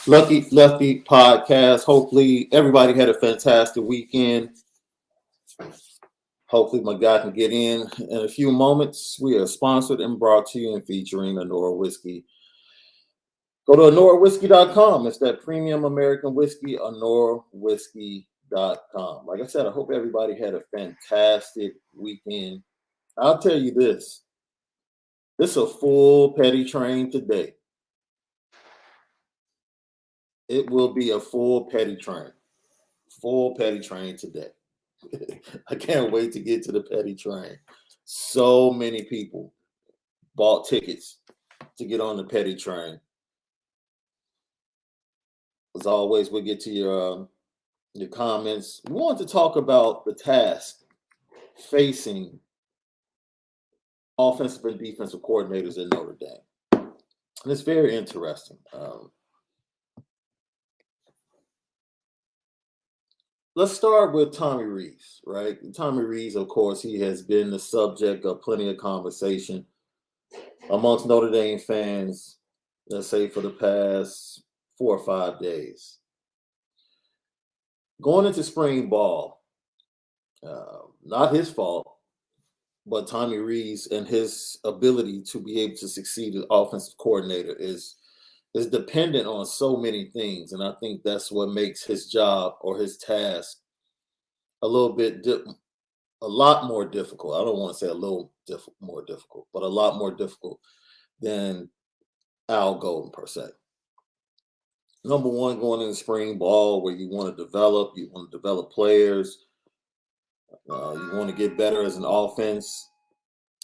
Lucky Lefty podcast. Hopefully, everybody had a fantastic weekend. Hopefully, my guy can get in a few moments. We are sponsored and brought to you and featuring Notre Whiskey. Go to AnoraWhiskey.com. It's that premium American whiskey, AnoraWhiskey.com. Like I said, I hope everybody had a fantastic weekend. I'll tell you this is a full petty train today. It will be a full petty train. Full petty train today. I can't wait to get to the petty train. So many people bought tickets to get on the petty train. As always, we'll get to your comments. We want to talk about the task facing offensive and defensive coordinators at Notre Dame. And it's very interesting. Let's start with Tommy Rees, right? Tommy Rees, of course, he has been the subject of plenty of conversation amongst Notre Dame fans, let's say for the past 4 or 5 days. Going into spring ball, not his fault, but Tommy Rees and his ability to be able to succeed as offensive coordinator is dependent on so many things. And I think that's what makes his job or his task a lot more difficult. I don't want to say a little more difficult, but a lot more difficult than Al Golden per se. Number one, going into spring ball where you want to develop players. You want to get better as an offense.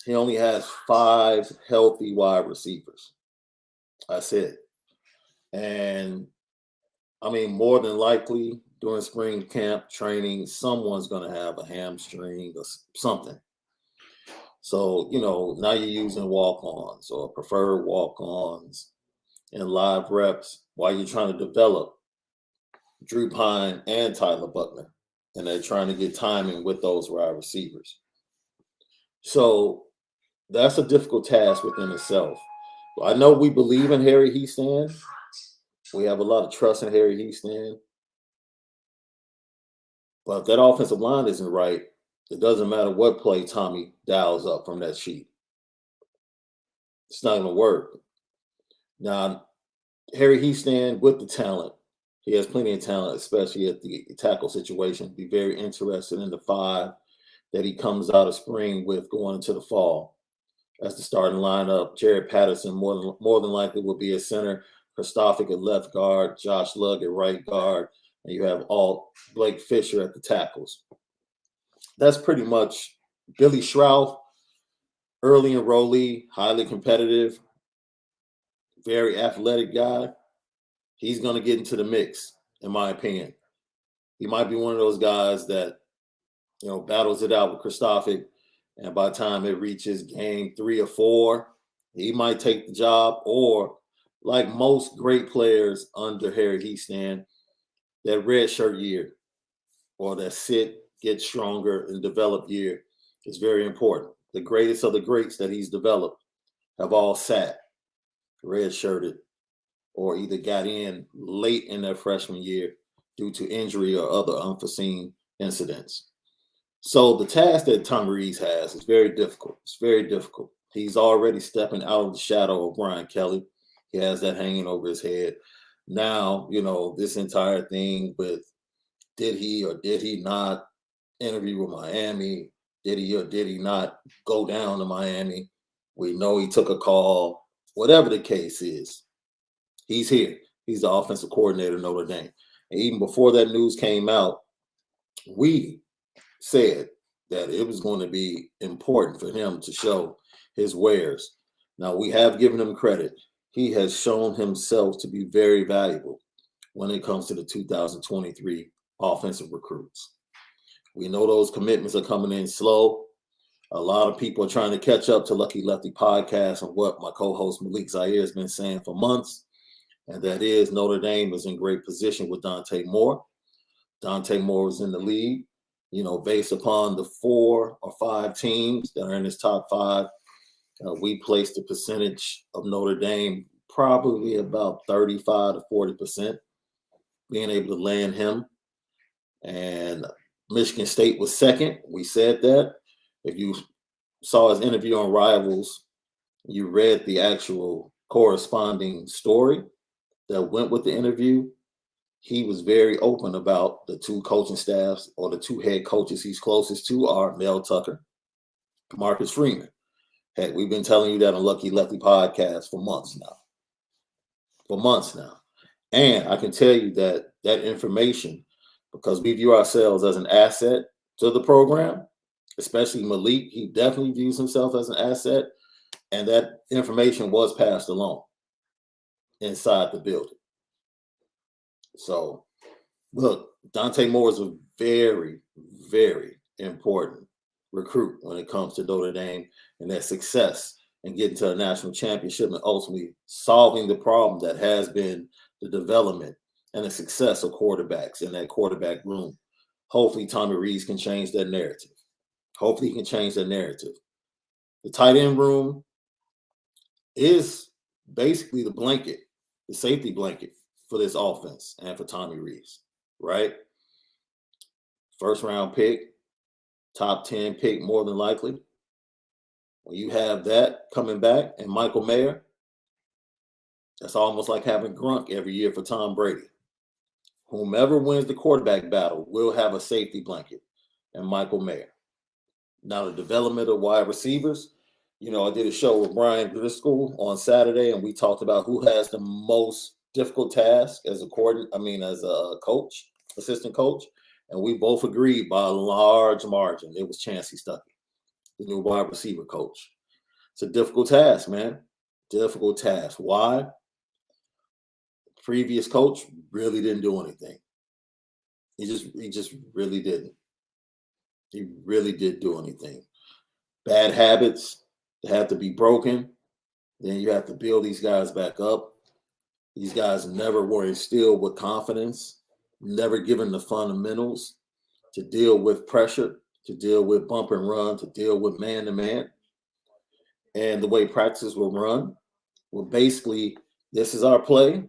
He only has 5 healthy wide receivers. That's it. And I mean, more than likely during spring camp training, someone's going to have a hamstring or something. So, now you're using walk-ons or preferred walk-ons and live reps while you're trying to develop Drew Pine and Tyler Buckner. And they're trying to get timing with those wide receivers. So that's a difficult task within itself. I know we believe in Harry Heastand. We have a lot of trust in Harry Heastand. But if that offensive line isn't right, it doesn't matter what play Tommy dials up from that sheet. It's not going to work. Now, Harry Heastand with the talent, he has plenty of talent, especially at the tackle situation. Be very interested in the 5 that he comes out of spring with going into the fall. That's the starting lineup. Jared Patterson more than likely will be a center. Christophic at left guard. Josh Lugg at right guard. And you have Blake Fisher at the tackles. That's pretty much Billy Schrauth, early enrollee, highly competitive, very athletic guy. He's going to get into the mix, in my opinion. He might be one of those guys that, battles it out with Christophic, and by the time it reaches game 3 or 4, he might take the job, or like most great players under Harry Heastand, that red shirt year or that sit, get stronger, and develop year is very important. The greatest of the greats that he's developed have all sat red-shirted or either got in late in their freshman year due to injury or other unforeseen incidents. So the task that Tommy Rees has is very difficult. It's very difficult. He's already stepping out of the shadow of Brian Kelly. He has that hanging over his head. Now, this entire thing with did he or did he not interview with Miami? Did he or did he not go down to Miami? We know he took a call. Whatever the case is, he's here. He's the offensive coordinator of Notre Dame. And even before that news came out, we said that it was going to be important for him to show his wares. Now, we have given him credit. He has shown himself to be very valuable when it comes to the 2023 offensive recruits. We know those commitments are coming in slow. A lot of people are trying to catch up to Lucky Lefty podcast and what my co-host Malik Zaire has been saying for months. And that is Notre Dame is in great position with Dante Moore. Dante Moore is in the league, based upon the 4 or 5 teams that are in his top 5. We placed the percentage of Notre Dame probably about 35 to 40%, being able to land him. And Michigan State was second. We said that. If you saw his interview on Rivals, you read the actual corresponding story that went with the interview. He was very open about the two coaching staffs, or the two head coaches he's closest to are Mel Tucker, Marcus Freeman. Heck, we've been telling you that on Lucky Lefty podcast for months now. And I can tell you that information, because we view ourselves as an asset to the program, especially Malik, he definitely views himself as an asset. And that information was passed along inside the building. So, look, Dante Moore is a very, very important recruit when it comes to Notre Dame and their success in getting to a national championship and ultimately solving the problem that has been the development and the success of quarterbacks in that quarterback room. Hopefully, Tommy Rees can change that narrative. The tight end room is basically the blanket, the safety blanket for this offense and for Tommy Rees, right? First round pick, top 10 pick more than likely. When you have that coming back and Michael Mayer, that's almost like having Grunk every year for Tom Brady. Whomever wins the quarterback battle will have a safety blanket and Michael Mayer. Now, the development of wide receivers, I did a show with Brian Driscoll on Saturday, and we talked about who has the most difficult task as a coach, assistant coach, and we both agreed by a large margin it was Chancey Stuckey, the new wide receiver coach. It's a difficult task, man. Difficult task. Why? The previous coach really didn't do anything. He just really didn't. He really did do anything. Bad habits have to be broken. Then you have to build these guys back up. These guys never were instilled with confidence, never given the fundamentals to deal with pressure, to deal with bump and run, to deal with man-to-man. And the way practices were run, well, basically, this is our play.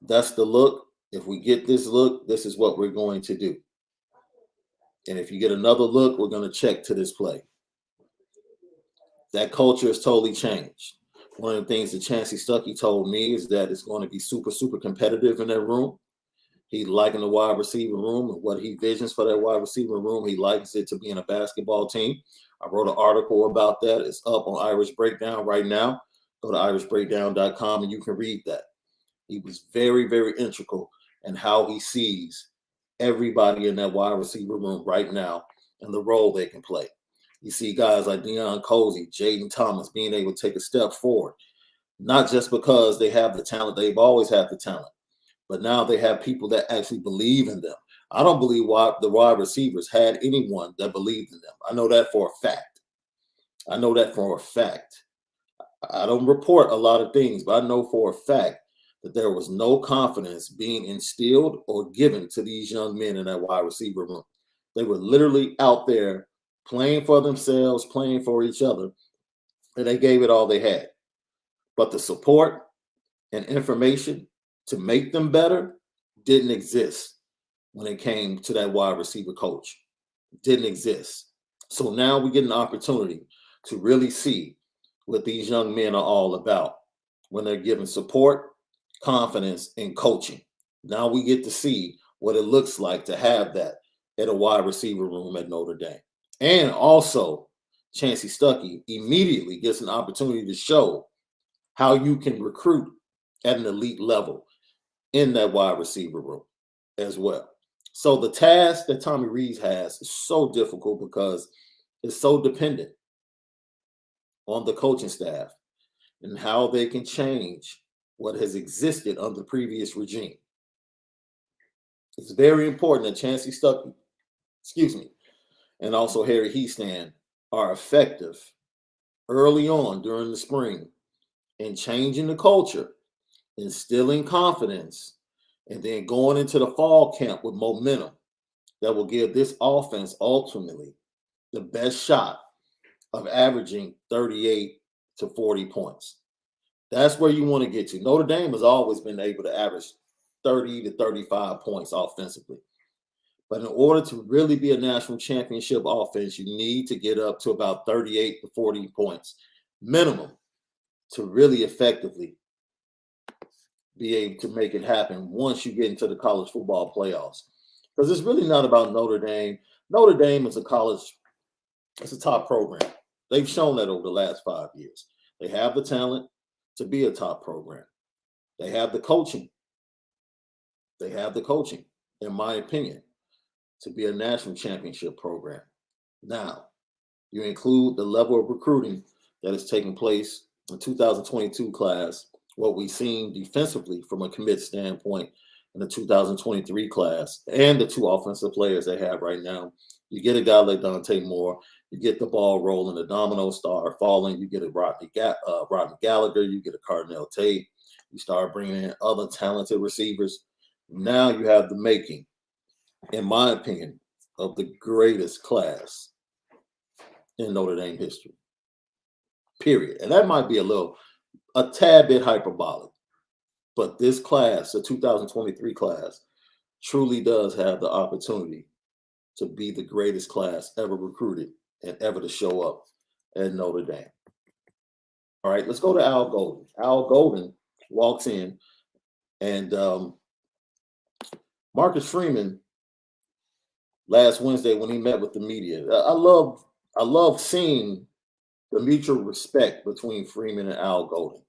That's the look. If we get this look, this is what we're going to do. And if you get another look, we're going to check to this play. That culture has totally changed. One of the things that Chancey Stuckey told me is that it's going to be super, super competitive in that room. He liking the wide receiver room and what he visions for that wide receiver room. He likes it to be in a basketball team. I wrote an article about that. It's up on Irish Breakdown right now. Go to irishbreakdown.com and you can read that. He was very, very integral in how he sees everybody in that wide receiver room right now and the role they can play. You see guys like Deion Cozy, Jaden Thomas being able to take a step forward, not just because they have the talent, they've always had the talent, but now they have people that actually believe in them. I don't believe the wide receivers had anyone that believed in them. I know that for a fact. I don't report a lot of things, but I know for a fact that there was no confidence being instilled or given to these young men in that wide receiver room. They were literally out there playing for themselves, playing for each other, and they gave it all they had. But the support and information to make them better didn't exist when it came to that wide receiver coach. It didn't exist. So now we get an opportunity to really see what these young men are all about when they're given support, confidence, and coaching. Now we get to see what it looks like to have that at a wide receiver room at Notre Dame. And also, Chancey Stuckey immediately gets an opportunity to show how you can recruit at an elite level in that wide receiver room as well. So the task that Tommy Rees has is so difficult because it's so dependent on the coaching staff and how they can change what has existed under the previous regime. It's very important that Chancey Stuckey, and also Harry Heastand are effective early on during the spring in changing the culture, instilling confidence, and then going into the fall camp with momentum that will give this offense ultimately the best shot of averaging 38 to 40 points. That's where you want to get to. Notre Dame has always been able to average 30 to 35 points offensively. But in order to really be a national championship offense, you need to get up to about 38 to 40 points minimum to really effectively be able to make it happen once you get into the college football playoffs. Because it's really not about Notre Dame. Notre Dame is a college, it's a top program. They've shown that over the last 5 years. They have the talent to be a top program. They have the coaching. They have the coaching, in my opinion, to be a national championship program. Now, you include the level of recruiting that is taking place in the 2022 class, what we've seen defensively from a commit standpoint in the 2023 class, and the two offensive players they have right now. You get a guy like Dante Moore, you get the ball rolling, the dominoes start falling, you get a Rodney Gallagher, you get a Cardinal Tate, you start bringing in other talented receivers. Now you have the making, in my opinion, of the greatest class in Notre Dame history, period. And that might be a tad bit hyperbolic, but this class, the 2023 class, truly does have the opportunity to be the greatest class ever recruited and ever to show up at Notre Dame. All right, let's go to Al Golden. Al Golden walks in, and Marcus Freeman last Wednesday when he met with the media. I love seeing the mutual respect between Freeman and Al Golden.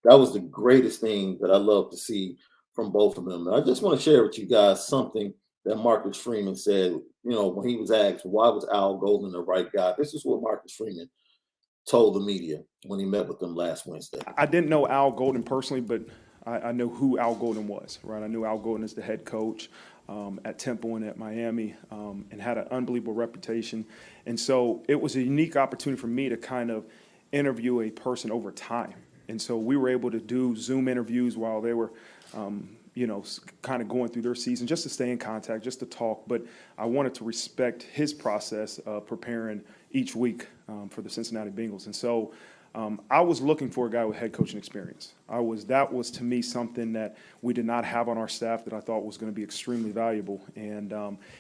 That was the greatest thing that I love to see from both of them. And I just want to share with you guys something that Marcus Freeman said, when he was asked, why was Al Golden the right guy? This is what Marcus Freeman told the media when he met with them last Wednesday. I didn't know Al Golden personally, but I know who Al Golden was, right? I knew Al Golden as the head coach at Temple and at Miami, and had an unbelievable reputation. And so it was a unique opportunity for me to kind of interview a person over time. And so we were able to do Zoom interviews while they were, kind of going through their season, just to stay in contact, just to talk. But I wanted to respect his process of preparing each week for the Cincinnati Bengals. And so I was looking for a guy with head coaching experience. That was to me something that we did not have on our staff that I thought was going to be extremely valuable. And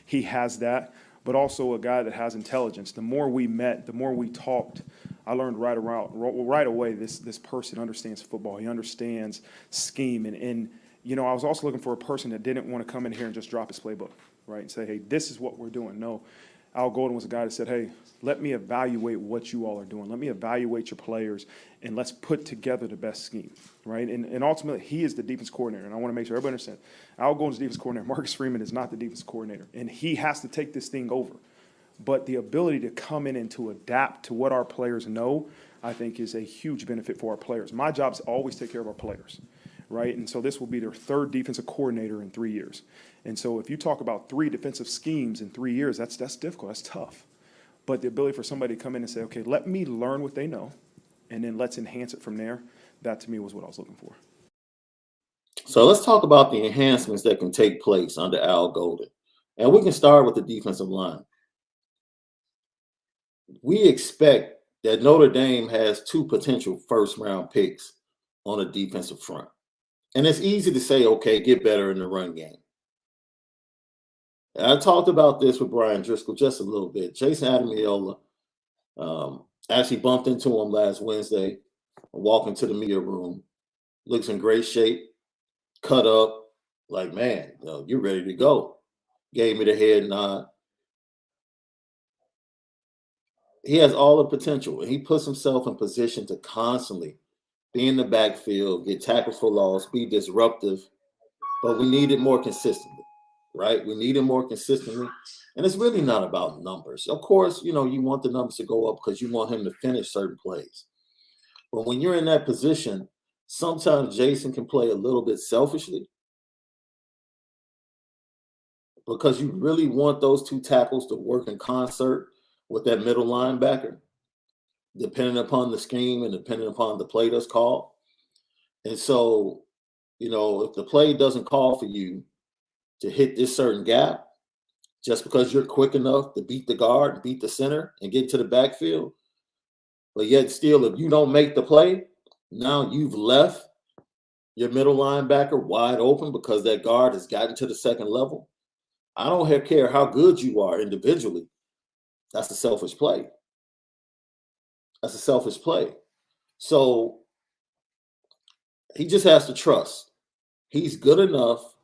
he has that, but also a guy that has intelligence. The more we met, the more we talked, I learned right away this person understands football. He understands scheme. And I was also looking for a person that didn't want to come in here and just drop his playbook, right, and say, hey, this is what we're doing. No, Al Golden was a guy that said, hey, let me evaluate what you all are doing. Let me evaluate your players, and let's put together the best scheme, right? And ultimately, he is the defense coordinator, and I want to make sure everybody understands. Al Golden's the defense coordinator. Marcus Freeman is not the defense coordinator, and he has to take this thing over. But the ability to come in and to adapt to what our players know, I think, is a huge benefit for our players. My job is to always take care of our players, right? And so this will be their third defensive coordinator in 3 years. And so if you talk about 3 defensive schemes in 3 years, that's difficult. That's tough. But the ability for somebody to come in and say, okay, let me learn what they know, and then let's enhance it from there, that to me was what I was looking for. So let's talk about the enhancements that can take place under Al Golden. And we can start with the defensive line. We expect that Notre Dame has 2 potential first-round picks on a defensive front. And it's easy to say, okay, get better in the run game. And I talked about this with Brian Driscoll just a little bit. Jason Adamiola actually bumped into him last Wednesday, walking to the media room. Looks in great shape, cut up, like, man, you're ready to go. Gave me the head nod. He has all the potential, and he puts himself in position to constantly be in the backfield, get tackles for loss, be disruptive, but we need it more consistently, right? We need it more consistently, and it's really not about numbers. Of course, you want the numbers to go up because you want him to finish certain plays. But when you're in that position, sometimes Jason can play a little bit selfishly because you really want those 2 tackles to work in concert with that middle linebacker, depending upon the scheme and depending upon the play that's called. And so, if the play doesn't call for you to hit this certain gap, just because you're quick enough to beat the guard, beat the center, and get to the backfield, but yet still, if you don't make the play, Now you've left your middle linebacker wide open because that guard has gotten to the second level. I don't care how good you are individually. That's a selfish play. That's a selfish play. So he just has to trust. He's good enough,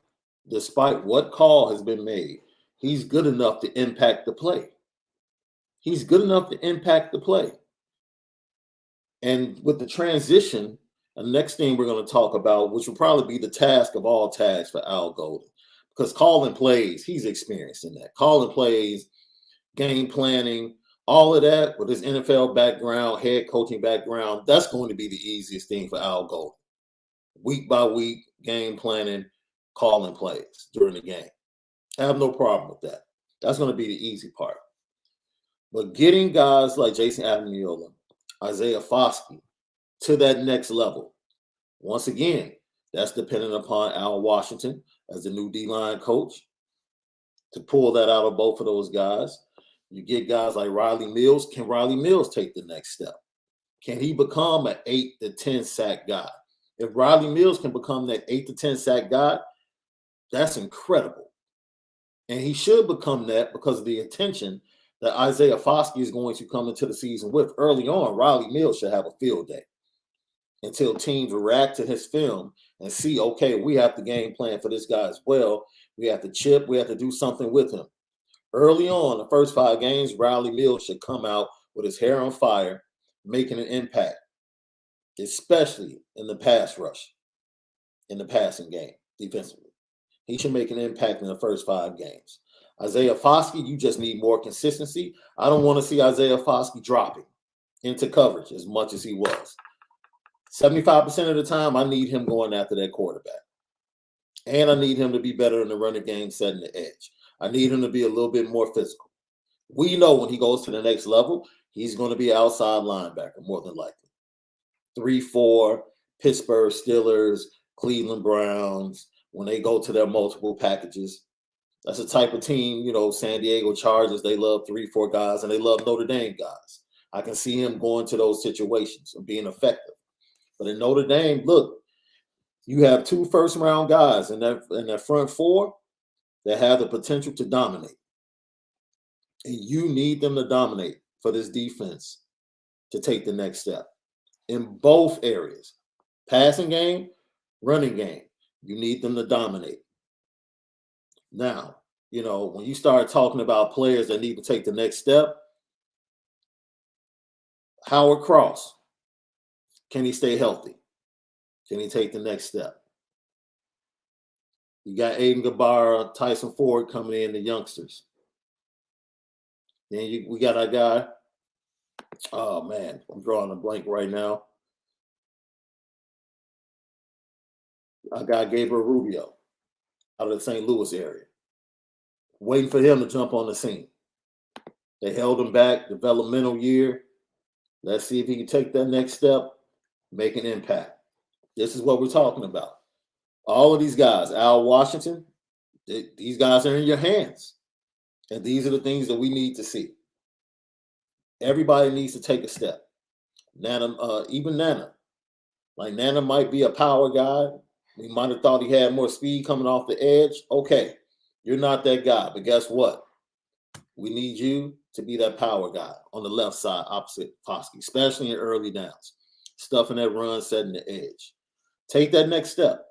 despite what call has been made. He's good enough to impact the play. He's good enough to impact the play. And with the transition, the next thing we're going to talk about, which will probably be the task of all tasks for Al Golden, because calling plays, he's experienced in that. Calling plays, game planning, all of that with his NFL background, head coaching background, that's going to be the easiest thing for Al Golden. Week by week, game planning, calling plays during the game. I have no problem with that. That's going to be the easy part. But getting guys like Jason Adamiola, Isaiah Foskey to that next level, once again, that's dependent upon Al Washington as the new D-line coach to pull that out of both of those guys. You get guys like Riley Mills. Can Riley Mills take the next step? Can he become an 8 to 10 sack guy? If Riley Mills can become that 8 to 10 sack guy, that's incredible. And he should become that because of the attention that Isaiah Foskey is going to come into the season with. Early on, Riley Mills should have a field day until teams react to his film and see, okay, we have to game plan for this guy as well. We have to chip. We have to do something with him. Early on, the first 5 games, Riley Mills should come out with his hair on fire, making an impact, especially in the pass rush, in the passing game, defensively. He should make an impact in the first 5 games. Isaiah Foskey, you just need more consistency. I don't want to see Isaiah Foskey dropping into coverage as much as he was. 75% of the time, I need him going after that quarterback. And I need him to be better in the running game, setting the edge. I need him to be a little bit more physical. We know when he goes to the next level, he's going to be an outside linebacker, more than likely. 3-4, Pittsburgh Steelers, Cleveland Browns, when they go to their multiple packages. That's the type of team, San Diego Chargers, they love 3-4 guys, and they love Notre Dame guys. I can see him going to those situations and being effective. But in Notre Dame, look, you have 2 first-round guys in that front 4 that have the potential to dominate. And you need them to dominate for this defense to take the next step in both areas. Passing game, running game. You need them to dominate. Now, when you start talking about players that need to take the next step, Howard Cross, can he stay healthy? Can he take the next step? You got Aiden Gabara, Tyson Ford coming in, the youngsters. Then we got our guy. Oh, man, I'm drawing a blank right now. Our guy Gabriel Rubio out of the St. Louis area. Waiting for him to jump on the scene. They held him back, developmental year. Let's see if he can take that next step, make an impact. This is what we're talking about. All of these guys, Al Washington, these guys are in your hands. And these are the things that we need to see. Everybody needs to take a step. Even Nana. Like Nana might be a power guy. We might have thought he had more speed coming off the edge. Okay, you're not that guy. But guess what? We need you to be that power guy on the left side, opposite Foskey, especially in early downs. Stuffing that run, setting the edge. Take that next step.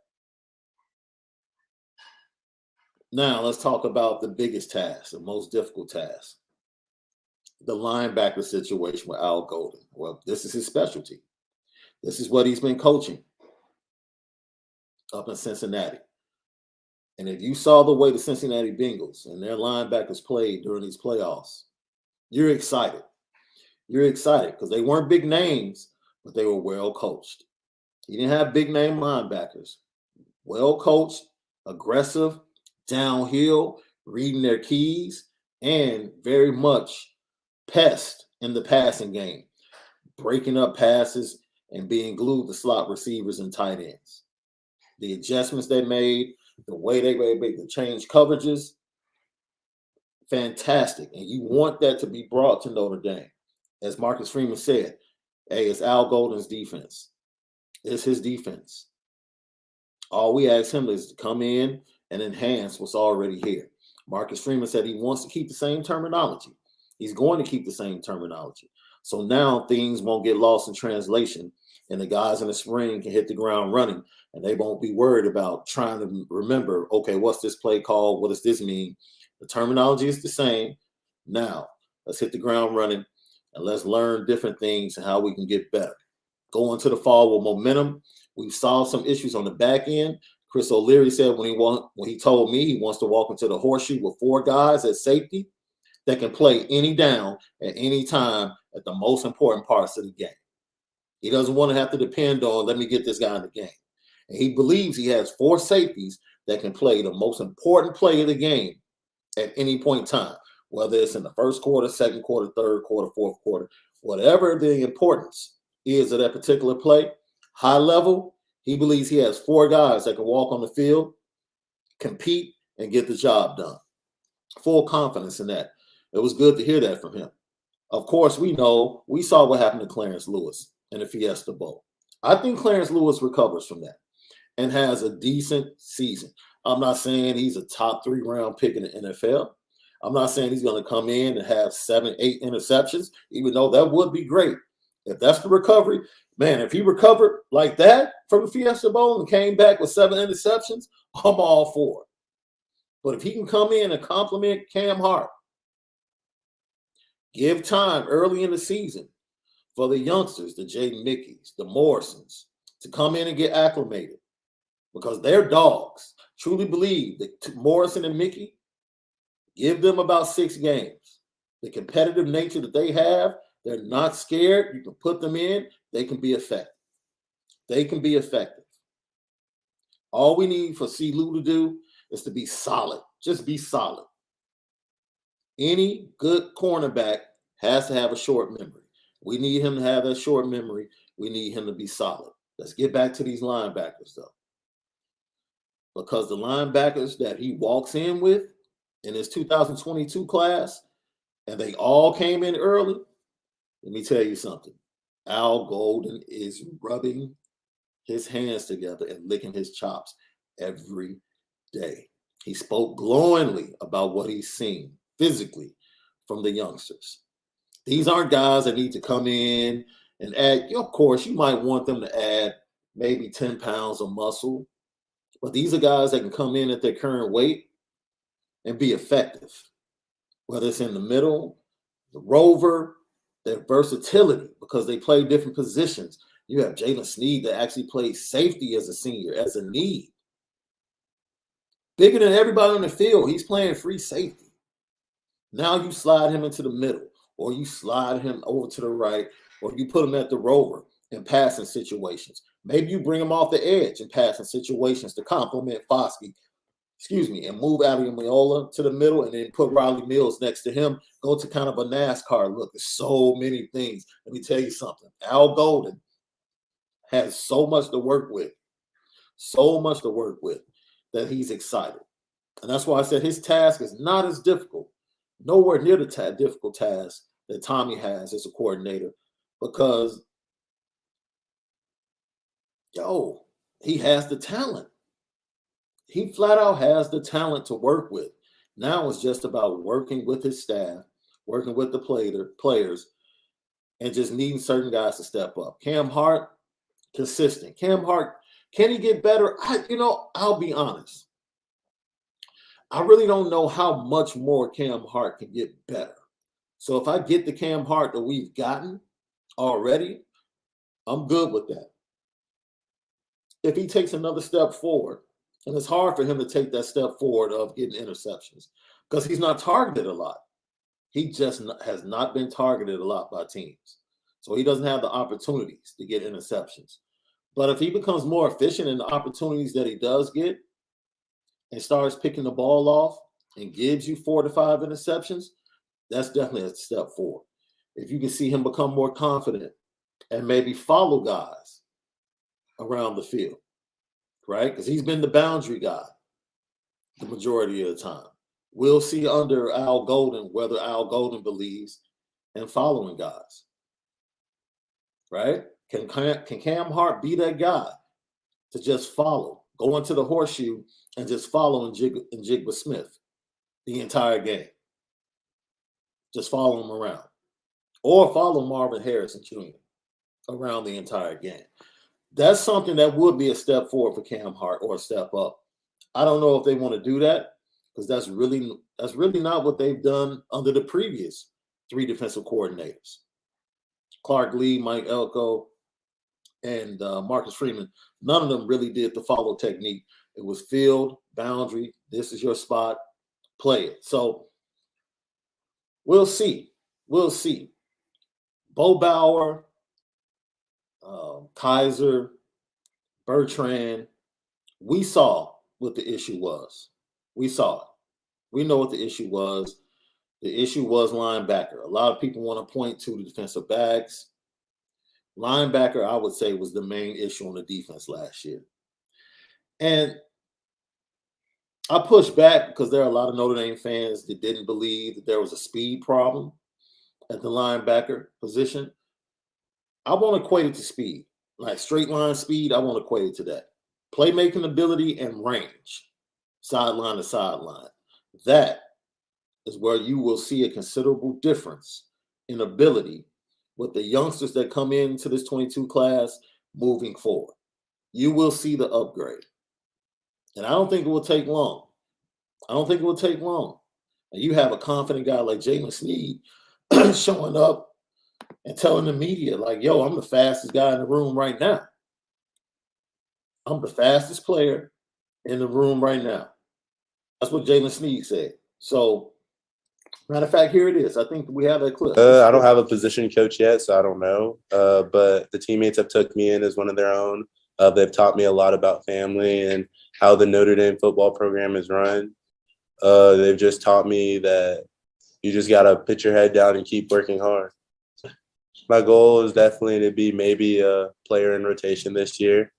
Now, let's talk about the biggest task, the most difficult task. The linebacker situation with Al Golden. Well, this is his specialty. This is what he's been coaching up in Cincinnati. And if you saw the way the Cincinnati Bengals and their linebackers played during these playoffs, you're excited. You're excited because they weren't big names, but they were well coached. He didn't have big name linebackers. Well coached, aggressive, downhill, reading their keys, and very much pest in the passing game, breaking up passes and being glued to slot receivers and tight ends. The adjustments they made, the way they made the change coverages, fantastic. And you want that to be brought to Notre Dame. As Marcus Freeman said, hey, it's Al Golden's defense. It's his defense. All we ask him is to come in and enhance what's already here. Marcus Freeman said he wants to keep the same terminology. He's going to keep the same terminology. So now things won't get lost in translation, and the guys in the spring can hit the ground running, and they won't be worried about trying to remember, okay, what's this play called? What does this mean? The terminology is the same. Now, let's hit the ground running, and let's learn different things and how we can get better. Go into the fall with momentum. We've solved some issues on the back end. Chris O'Leary said when he told me he wants to walk into the horseshoe with 4 guys at safety that can play any down at any time at the most important parts of the game. He doesn't want to have to depend on, let me get this guy in the game. And he believes he has 4 safeties that can play the most important play of the game at any point in time, whether it's in the first quarter, second quarter, third quarter, fourth quarter, whatever the importance is of that particular play, high level, he believes he has 4 guys that can walk on the field, compete, and get the job done. Full confidence in that. It was good to hear that from him. Of course, we saw what happened to Clarence Lewis in the Fiesta Bowl. I think Clarence Lewis recovers from that and has a decent season. I'm not saying he's a top 3 round pick in the NFL. I'm not saying he's going to come in and have 7, 8 interceptions, even though that would be great. If that's the recovery, man, if he recovered like that from the Fiesta Bowl and came back with 7 interceptions, I'm all for it. But if he can come in and compliment Cam Hart, give time early in the season for the youngsters, the Jaden Mickeys, the Morrisons, to come in and get acclimated because they're dogs. Truly believe that Morrison and Mickey, give them about 6 games. The competitive nature that they have, they're not scared. You can put them in. They can be effective. They can be effective. All we need for C. Lou to do is to be solid. Just be solid. Any good cornerback has to have a short memory. We need him to have that short memory. We need him to be solid. Let's get back to these linebackers, though. Because the linebackers that he walks in with in his 2022 class, and they all came in early, let me tell you something. Al Golden is rubbing his hands together and licking his chops every day. He spoke glowingly about what he's seen physically from the youngsters. These aren't guys that need to come in and add, of course, you might want them to add maybe 10 pounds of muscle, but these are guys that can come in at their current weight and be effective, whether it's in the middle, the rover, their versatility, because they play different positions. You have Jalen Sneed that actually plays safety as a senior, as a need. Bigger than everybody on the field. He's playing free safety. Now you slide him into the middle, or you slide him over to the right, or you put him at the rover in passing situations. Maybe you bring him off the edge in passing situations to complement Foskey, and move Adiola to the middle and then put Riley Mills next to him. Go to kind of a NASCAR look. There's so many things. Let me tell you something. Al Golden has so much to work with, that he's excited. And that's why I said his task is not as difficult, nowhere near the difficult task that Tommy has as a coordinator, because, he has the talent. He flat out has the talent to work with. Now it's just about working with his staff, working with the players, and just needing certain guys to step up. Cam Hart, consistent. Cam Hart, can he get better? I'll be honest. I really don't know how much more Cam Hart can get better. So if I get the Cam Hart that we've gotten already, I'm good with that. If he takes another step forward, and it's hard for him to take that step forward of getting interceptions because he's not targeted a lot. He just has not been targeted a lot by teams. So he doesn't have the opportunities to get interceptions. But if he becomes more efficient in the opportunities that he does get and starts picking the ball off and gives you 4 to 5 interceptions, that's definitely a step forward. If you can see him become more confident and maybe follow guys around the field, right? Because he's been the boundary guy the majority of the time. We'll see under Al Golden whether Al Golden believes in following guys, right? Can Cam Hart be that guy to just follow, go into the horseshoe and just follow and jig with Smith the entire game? Just follow him around. Or follow Marvin Harrison Jr. around the entire game. That's something that would be a step forward for Cam Hart or a step up. I don't know if they want to do that because that's really not what they've done under the previous 3 defensive coordinators. Clark Lee, Mike Elko, and Marcus Freeman. None of them really did the follow technique. It was field, boundary, this is your spot, play it. So we'll see. We'll see. Bo Bauer, Kaiser, Bertrand, we saw what the issue was. We saw it. We know what the issue was. The issue was linebacker. A lot of people want to point to the defensive backs. Linebacker, I would say, was the main issue on the defense last year. And I pushed back because there are a lot of Notre Dame fans that didn't believe that there was a speed problem at the linebacker position. I won't equate it to speed. Like straight line speed, I won't equate it to that. Playmaking ability and range, sideline to sideline. That is where you will see a considerable difference in ability with the youngsters that come into this 22 class moving forward. You will see the upgrade. And I don't think it will take long. I don't think it will take long. And you have a confident guy like Jalen Sneed showing up and telling the media, like, yo, I'm the fastest guy in the room right now. I'm the fastest player in the room right now. That's what Jalen Sneed said. So, matter of fact, here it is. I think we have that clip. I don't have a position coach yet, so I don't know. But the teammates have took me in as one of their own. They've taught me a lot about family and how the Notre Dame football program is run. They've just taught me that you just got to put your head down and keep working hard. My goal is definitely to be maybe a player in rotation this year.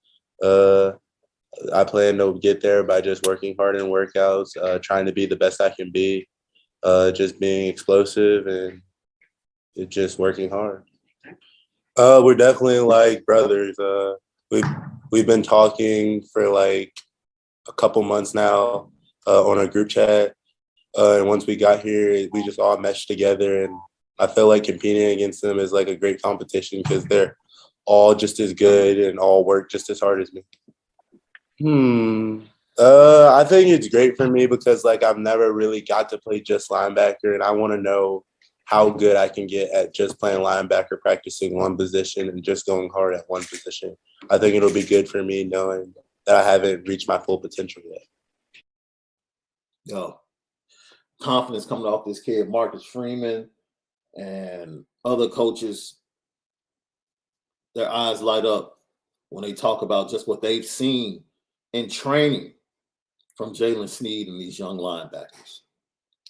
I plan to get there by just working hard in workouts, trying to be the best I can be, just being explosive and just working hard. We're definitely like brothers. We've been talking for like a couple months now on a group chat. And once we got here, we just all meshed together. And I feel like competing against them is like a great competition because they're all just as good and all work just as hard as me. I think it's great for me because like I've never really got to play just linebacker, and I want to know how good I can get at just playing linebacker, practicing one position and just going hard at one position. I think it'll be good for me knowing that I haven't reached my full potential yet. Yo, confidence coming off this kid, Marcus Freeman, and other coaches, their eyes light up when they talk about just what they've seen in training from Jalen Sneed and these young linebackers.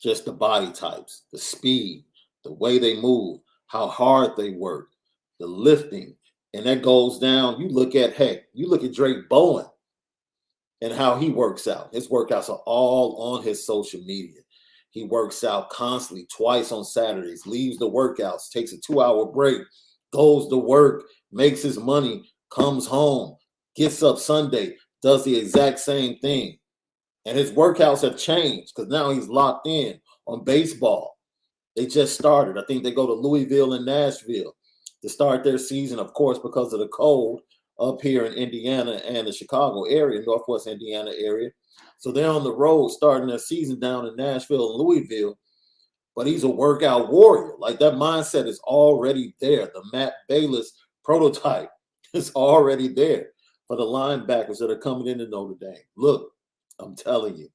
Just the body types, the speed, the way they move, how hard they work, the lifting. And that goes down. You look at Drake Bowen and how he works out. His workouts are all on his social media. He works out constantly, twice on Saturdays, leaves the workouts, takes a 2-hour break, goes to work, makes his money, comes home, gets up Sunday, does the exact same thing. And his workouts have changed because now he's locked in on baseball. They just started. I think they go to Louisville and Nashville to start their season, of course, because of the cold up here in Indiana and the Chicago area, Northwest Indiana area. So they're on the road starting their season down in Nashville and Louisville. But he's a workout warrior. Like that mindset is already there. The Matt Bayless prototype is already there for the linebackers that are coming into Notre Dame. Look, I'm telling you,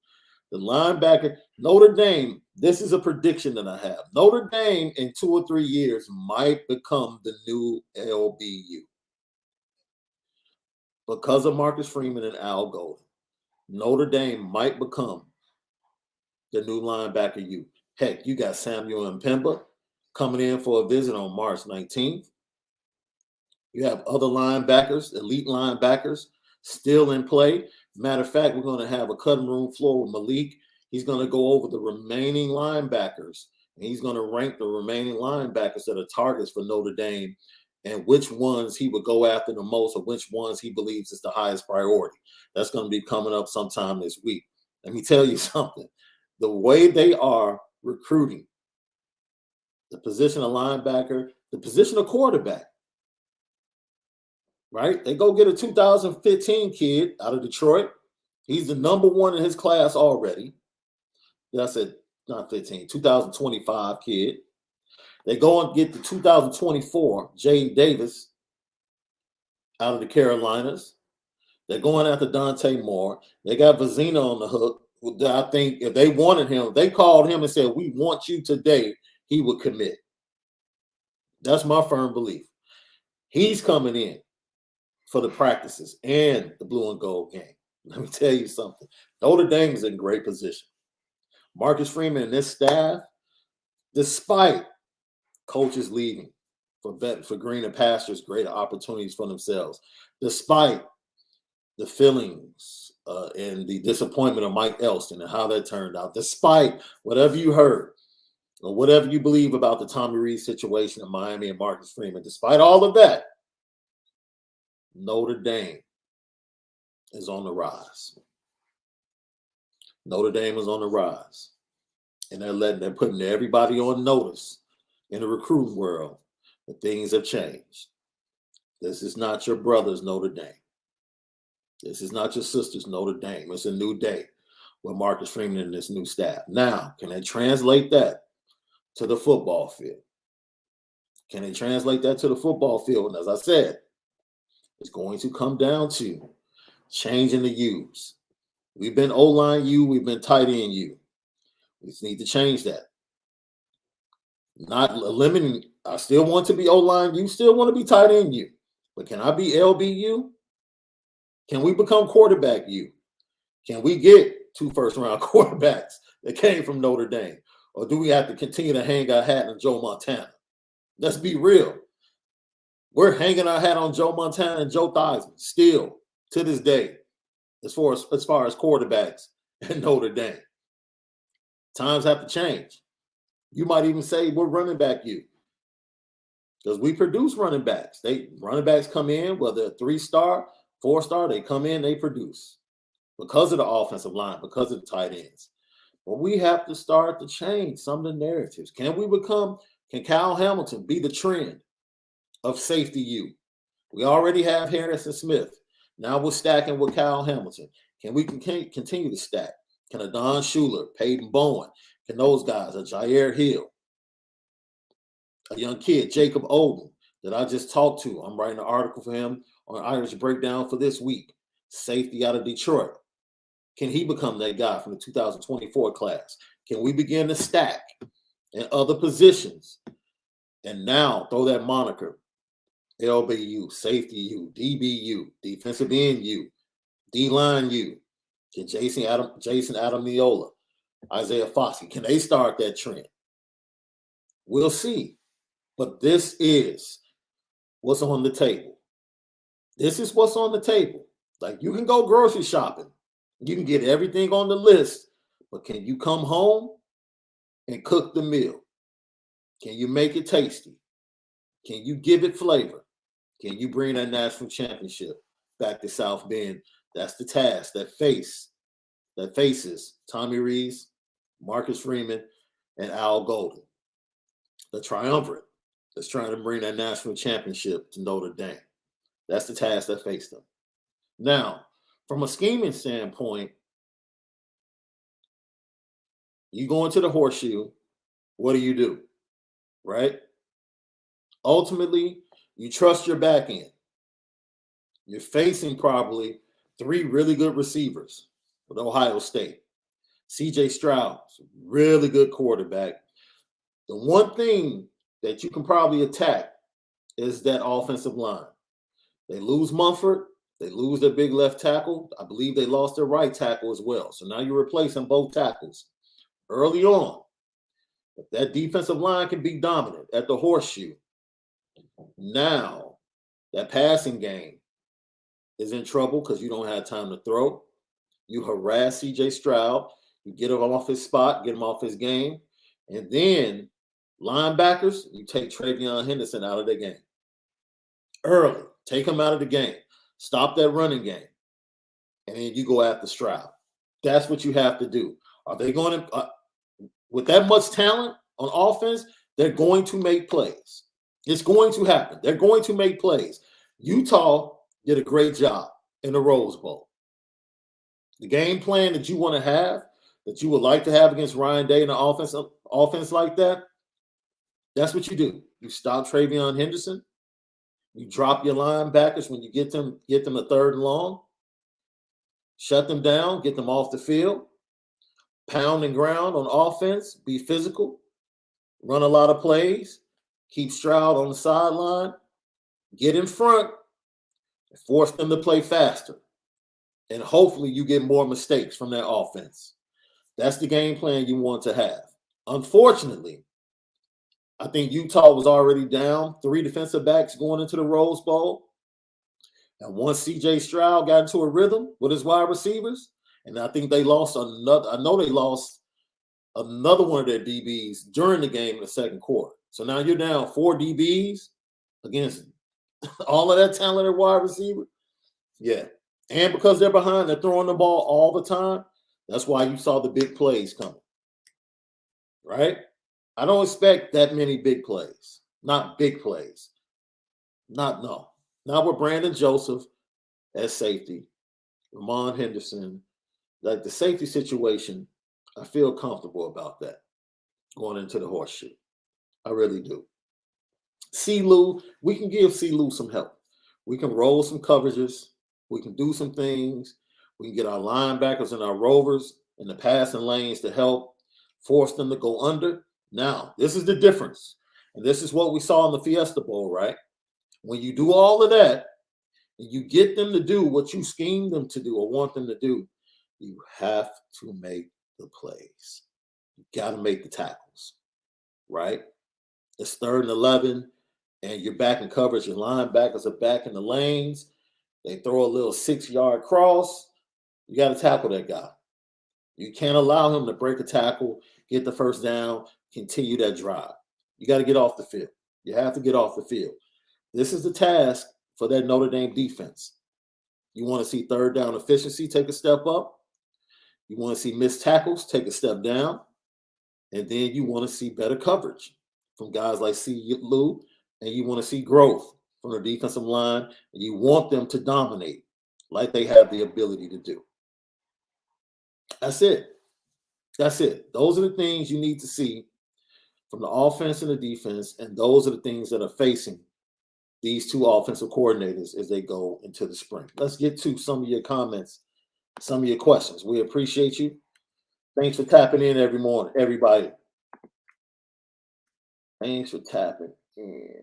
the linebacker, Notre Dame, this is a prediction that I have. Notre Dame in 2 or 3 years might become the new LBU. Because of Marcus Freeman and Al Golden, Notre Dame might become the new linebacker U. Heck, you got Samuel Mpemba coming in for a visit on March 19th. You have other linebackers, elite linebackers, still in play. Matter of fact, we're going to have a cutting room floor with Malik. He's going to go over the remaining linebackers, and he's going to rank the remaining linebackers that are targets for Notre Dame and which ones he would go after the most, or which ones he believes is the highest priority. That's going to be coming up sometime this week. Let me tell you something. The way they are recruiting the position of linebacker, the position of quarterback, right? They go get a 2015 kid out of Detroit. He's the number one in his class already. That's it, not 15, 2025 kid. They go and get the 2024 Jaden Davis out of the Carolinas. They're going after Dante Moore. They got Vizina on the hook. I think if they wanted him, if they called him and said, "We want you today," he would commit. That's my firm belief. He's coming in for the practices and the blue and gold game. Let me tell you something. Notre Dame is in great position. Marcus Freeman and this staff, despite coaches leaving for greener pastures, greater opportunities for themselves, despite the feelings and the disappointment of Mike Elston and how that turned out, despite whatever you heard or whatever you believe about the Tommy Rees situation in Miami and Marcus Freeman, despite all of that, Notre Dame is on the rise. Notre Dame is on the rise. And they're putting everybody on notice in the recruiting world that things have changed. This is not your brother's Notre Dame. This is not your sister's Notre Dame. It's a new day with Marcus Freeman and this new staff. Now, can they translate that to the football field? Can they translate that to the football field? And as I said, it's going to come down to changing the U's. We've been O-line U, we've been tight end U. We just need to change that. Not eliminating, I still want to be O-line U, still want to be tight end U. But can I be LBU? Can we become quarterback U? Can we get 2 first-round quarterbacks that came from Notre Dame? Or do we have to continue to hang our hat on Joe Montana? Let's be real. We're hanging our hat on Joe Montana and Joe Theismann still to this day, as far as quarterbacks in Notre Dame. Times have to change. You might even say we're running back U, because we produce running backs. Running backs come in, whether 3-star, 4-star, they come in, they produce because of the offensive line, because of the tight ends. But we have to start to change some of the narratives. Can Kyle Hamilton be the trend of safety U? We already have Harrison Smith. Now we're stacking with Kyle Hamilton. Can we continue to stack? Can Adon Schuler, Peyton Bowen, can those guys, a Zaire Hill, a young kid, Jacob Oden, that I just talked to. I'm writing an article for him on Irish Breakdown for this week. Safety out of Detroit. Can he become that guy from the 2024 class? Can we begin to stack in other positions and now throw that moniker, LBU, safety U, DBU, defensive end U, D-line U? Can Jason Adamiola, Isaiah Foskey, can they start that trend? We'll see. But this is what's on the table. This is what's on the table. Like, you can go grocery shopping. You can get everything on the list. But can you come home and cook the meal? Can you make it tasty? Can you give it flavor? Can you bring that national championship back to South Bend? That's the task that faces Tommy Rees, Marcus Freeman, and Al Golden. The triumvirate that's trying to bring that national championship to Notre Dame. That's the task that faced them. Now, from a scheming standpoint, you go into the horseshoe, what do? Right? Ultimately, you trust your back end. You're facing probably 3 really good receivers with Ohio State. C.J. Stroud, really good quarterback. The one thing that you can probably attack is that offensive line. They lose Mumford. They lose their big left tackle. I believe they lost their right tackle as well. So now you're replacing both tackles early on. If that defensive line can be dominant at the horseshoe, now that passing game is in trouble because you don't have time to throw. You harass C.J. Stroud. You get him off his spot, get him off his game. And then linebackers, you take Travion Henderson out of the game. early. Take him out of the game. Stop that running game. And then you go after Stroud. That's what you have to do. Are they going to, with that much talent on offense, they're going to make plays. It's going to happen. They're going to make plays. Utah did a great job in the Rose Bowl. The game plan that you want to have, that you would like to have against Ryan Day in an offense like that, that's what you do. You stop Travion Henderson. You drop your linebackers when you get them a third and long. Shut them down, get them off the field. Pound and ground on offense. Be physical. Run a lot of plays. Keep Stroud on the sideline. Get in front. Force them to play faster. And hopefully you get more mistakes from that offense. That's the game plan you want to have. Unfortunately, I think Utah was already down 3 defensive backs going into the Rose Bowl. And once C.J. Stroud got into a rhythm with his wide receivers, and I think they lost another, I know they lost another one of their DBs during the game in the second quarter. So now you're down 4 DBs against all of that talented wide receiver. Yeah. And because they're behind, they're throwing the ball all the time. That's why you saw the big plays coming. Right? I don't expect that many big plays. Not big plays. Not with Brandon Joseph as safety. Ramon Henderson. Like the safety situation, I feel comfortable about that going into the horseshoe. I really do. C-Lou, we can give C-Lou some help. We can roll some coverages. We can do some things. We can get our linebackers and our rovers in the passing lanes to help force them to go under. Now, this is the difference. And this is what we saw in the Fiesta Bowl, right? When you do all of that, and you get them to do what you scheme them to do or want them to do, you have to make the plays. You got to make the tackles, right? It's 3rd and 11, and you're back in coverage. Your linebackers are back in the lanes. They throw a little 6-yard cross. You got to tackle that guy. You can't allow him to break a tackle, get the first down, continue that drive. You got to get off the field. You have to get off the field. This is the task for that Notre Dame defense. You want to see 3rd down efficiency take a step up. You want to see missed tackles take a step down. And then you want to see better coverage from guys like C-Lou, and you want to see growth from the defensive line, and you want them to dominate like they have the ability to do. That's it. That's it. Those are the things you need to see from the offense and the defense, and those are the things that are facing these 2 offensive coordinators as they go into the spring. Let's get to some of your comments, some of your questions. We appreciate you. Thanks for tapping in every morning, everybody. Thanks for tapping in.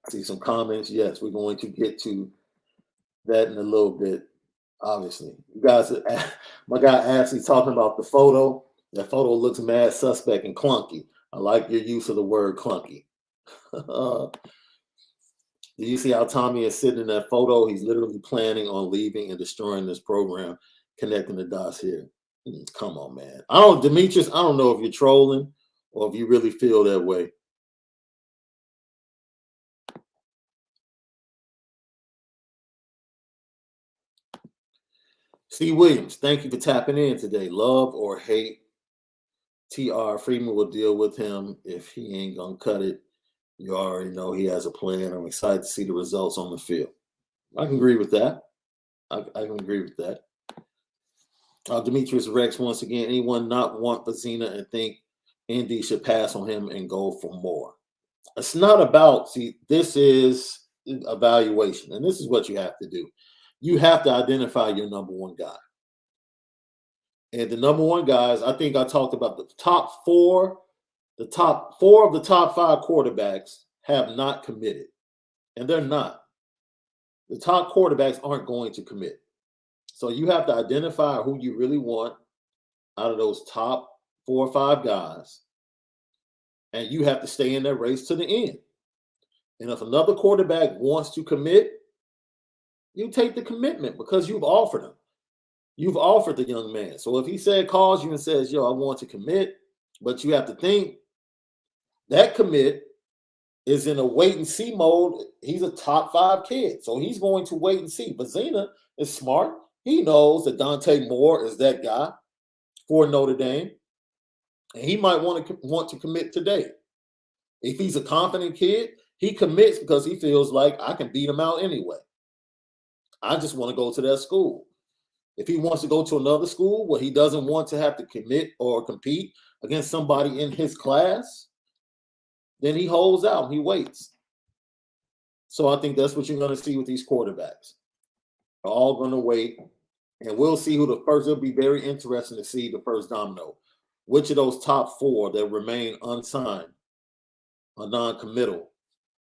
I see some comments. Yes, we're going to get to that in a little bit. Obviously, you guys, my guy Ashley talking about the photo. That photo looks mad suspect and clunky. I like your use of the word clunky. Do you see how Tommy is sitting in that photo? He's literally planning on leaving and destroying this program, connecting the dots here. Come on, man. Demetrius, I don't know if you're trolling or if you really feel that way. C. Williams, thank you for tapping in today. Love or hate, T.R. Freeman will deal with him if he ain't going to cut it. You already know he has a plan. I'm excited to see the results on the field. I can agree with that. I can agree with that. Demetrius Rex, once again, anyone not want Vazina and think Indy should pass on him and go for more? It's not about, this is evaluation, and this is what you have to do. You have to identify your number 1 guy. And the number 1 guys, I think I talked about the top 4 of the top 5 quarterbacks have not committed. And they're not. The top quarterbacks aren't going to commit. So you have to identify who you really want out of those top 4 or 5 guys. And you have to stay in that race to the end. And if another quarterback wants to commit, you take the commitment because you've offered them. You've offered the young man. So if he calls you and says, yo, I want to commit, but you have to think that commit is in a wait and see mode. He's a top 5 kid. So he's going to wait and see. But Zena is smart. He knows that Dante Moore is that guy for Notre Dame. And he might want to commit today. If he's a confident kid, he commits because he feels like I can beat him out anyway. I just want to go to that school. If he wants to go to another school where he doesn't want to have to commit or compete against somebody in his class, then he holds out and he waits. So I think that's what you're going to see with these quarterbacks. They're all going to wait, and we'll see who the first. It'll be very interesting to see the first domino. Which of those top 4 that remain unsigned or non-committal,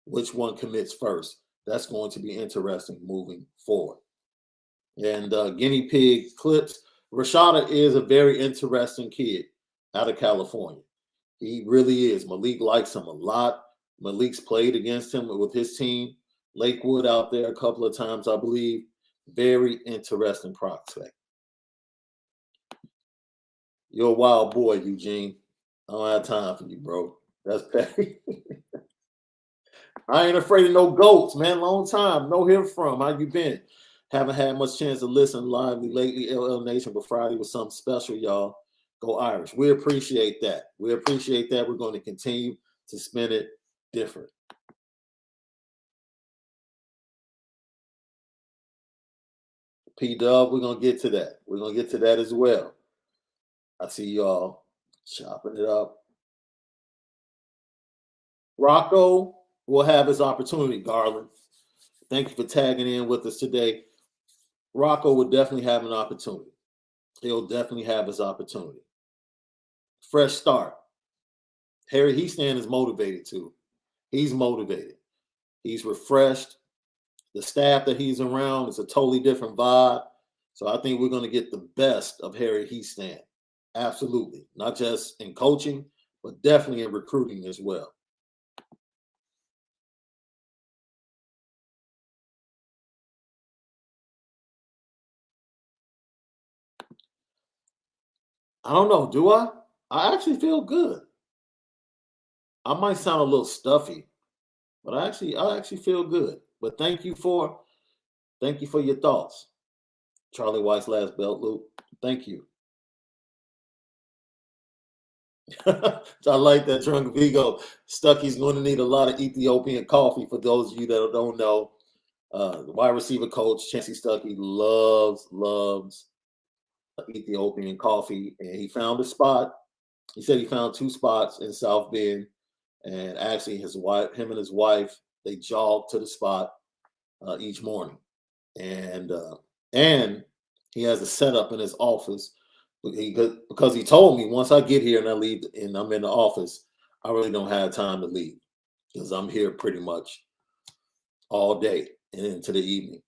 which one commits first? That's going to be interesting moving forward. And guinea pig clips. Rashada is a very interesting kid out of California. He really is. Malik likes him a lot. Malik's played against him with his team. Lakewood out there a couple of times, I believe. Very interesting prospect. You're a wild boy, Eugene. I don't have time for you, bro. That's petty. I ain't afraid of no goats, man. Long time. No hear from. How you been? Haven't had much chance to listen lively lately. LL Nation, but Friday was something special, y'all. Go Irish. We appreciate that. We appreciate that. We're going to continue to spin it different. P-Dub, we're going to get to that. We're going to get to that as well. I see y'all chopping it up. Rocco will have his opportunity, Garland. Thank you for tagging in with us today. Rocco will definitely have an opportunity. He'll definitely have his opportunity. Fresh start. Harry Heastan is motivated too. He's motivated. He's refreshed. The staff that he's around is a totally different vibe. So I think we're going to get the best of Harry Heastan. Absolutely. Not just in coaching, but definitely in recruiting as well. I don't know. Do I? I actually feel good. I might sound a little stuffy, but I actually feel good. But thank you for your thoughts. Charlie White's last belt loop. Thank you. I like that. Drunk Vigo. Stucky's going to need a lot of Ethiopian coffee. For those of you that don't know, the wide receiver coach, Chancey Stuckey, loves Ethiopian coffee. And he found a spot. He said he found 2 spots in South Bend. And actually, him and his wife, they jog to the spot each morning. And he has a setup in his office. Because he told me once I get here and I leave and I'm in the office, I really don't have time to leave because I'm here pretty much all day and into the evening.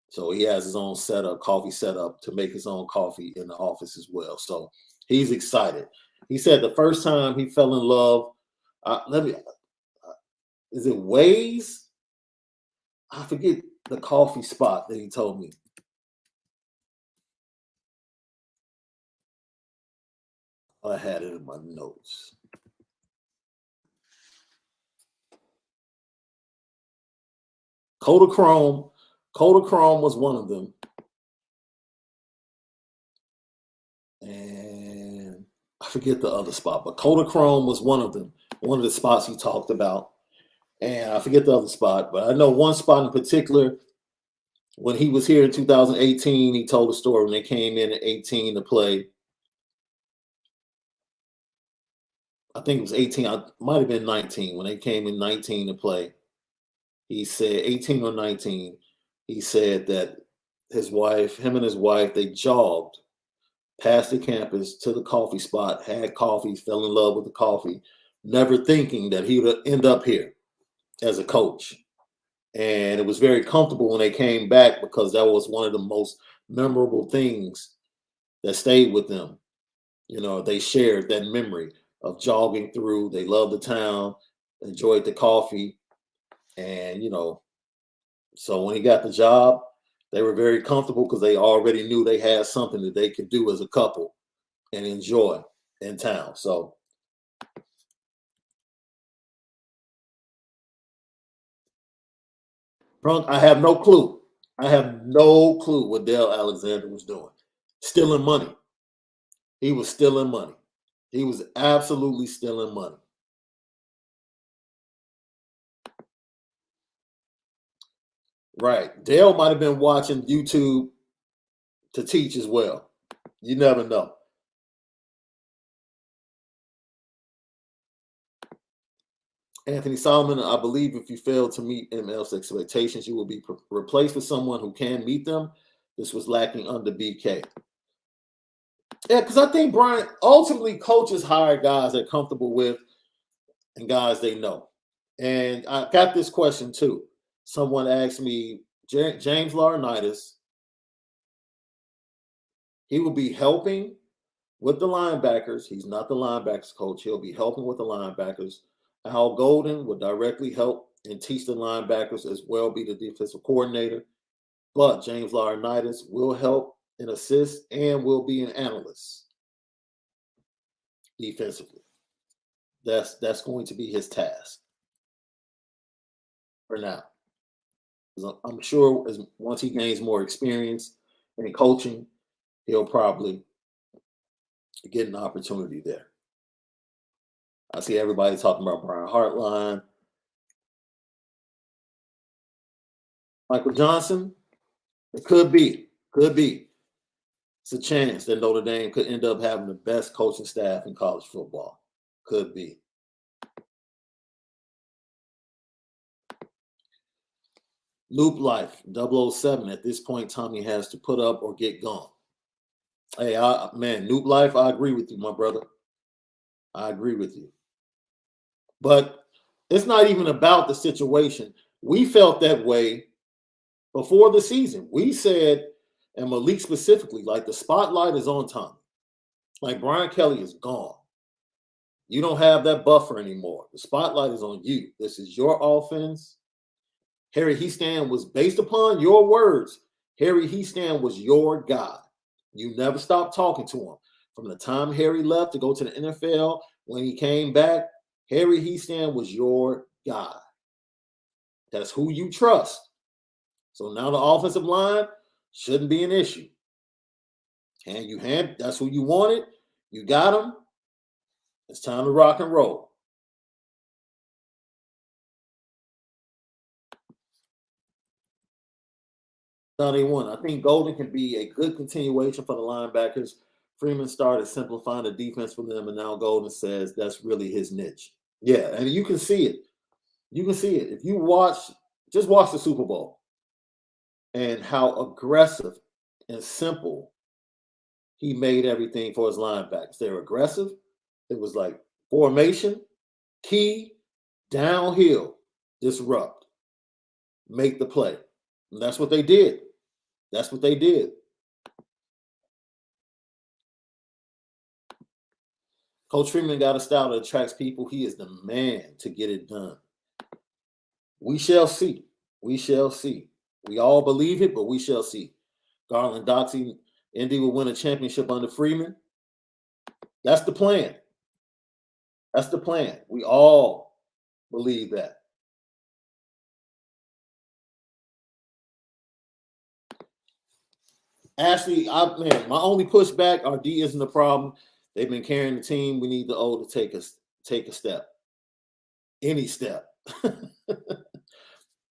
So he has his own coffee setup to make his own coffee in the office as well. So he's excited. He said the first time he fell in love, is it Waze? I forget the coffee spot that he told me. I had it in my notes. Kodachrome was one of them. And I forget the other spot, but Kodachrome was one of them. One of the spots he talked about. And I forget the other spot, but I know one spot in particular. When he was here in 2018, he told a story when they came in at 18 to play. I think it was 18. I might have been 19 when they came in 19 to play. He said 18 or 19. He said that him and his wife, they jogged past the campus to the coffee spot, had coffee, fell in love with the coffee, never thinking that he would end up here as a coach. And it was very comfortable when they came back because that was one of the most memorable things that stayed with them. You know, they shared that memory of jogging through. They loved the town, enjoyed the coffee. And, you know, so when he got the job, They were very comfortable because they already knew they had something that they could do as a couple and enjoy in town. So Brunk, I have no clue. I have no clue what Dale Alexander was doing. Stealing money. He was stealing money. He was absolutely stealing money. Right. Dale might have been watching YouTube to teach as well. You never know. Anthony Solomon, I believe if you fail to meet ML's expectations, you will be replaced with someone who can meet them. This was lacking under BK. Yeah, because I think Brian, ultimately coaches hire guys they're comfortable with and guys they know. And I got this question too. Someone asked me, James Laurinaitis, he will be helping with the linebackers. He's not the linebackers coach. He'll be helping with the linebackers. Al Golden will directly help and teach the linebackers as well, be the defensive coordinator. But James Laurinaitis will help and assist and will be an analyst defensively. That's going to be his task for now. I'm sure once he gains more experience in coaching, he'll probably get an opportunity there. I see everybody talking about Brian Hartline. Michael Johnson, it could be. It's a chance that Notre Dame could end up having the best coaching staff in college football. Could be. Loop Life, 007. At this point, Tommy has to put up or get gone. Hey, Loop Life, I agree with you, my brother. I agree with you. But it's not even about the situation. We felt that way before the season. We said, and Malik specifically, like the spotlight is on Tommy. Like Brian Kelly is gone. You don't have that buffer anymore. The spotlight is on you. This is your offense. Harry Heastan was based upon your words. Harry Heastan was your guy. You never stopped talking to him. From the time Harry left to go to the NFL, when he came back, Harry Heastan was your guy. That's who you trust. So now the offensive line shouldn't be an issue. And that's who you wanted. You got him. It's time to rock and roll. I think Golden can be a good continuation for the linebackers. Freeman started simplifying the defense for them, and now Golden says that's really his niche. Yeah, and you can see it. You can see it. If you just watch the Super Bowl and how aggressive and simple he made everything for his linebackers. They were aggressive. It was like formation, key, downhill, disrupt, make the play. And that's what they did. That's what they did. Coach Freeman got a style that attracts people. He is the man to get it done. We shall see. We shall see. We all believe it, but we shall see. Garland Doxey, Indy will win a championship under Freeman. That's the plan. That's the plan. We all believe that. Ashley, my only pushback, our D isn't a problem. They've been carrying the team. We need the O to take a step. Any step.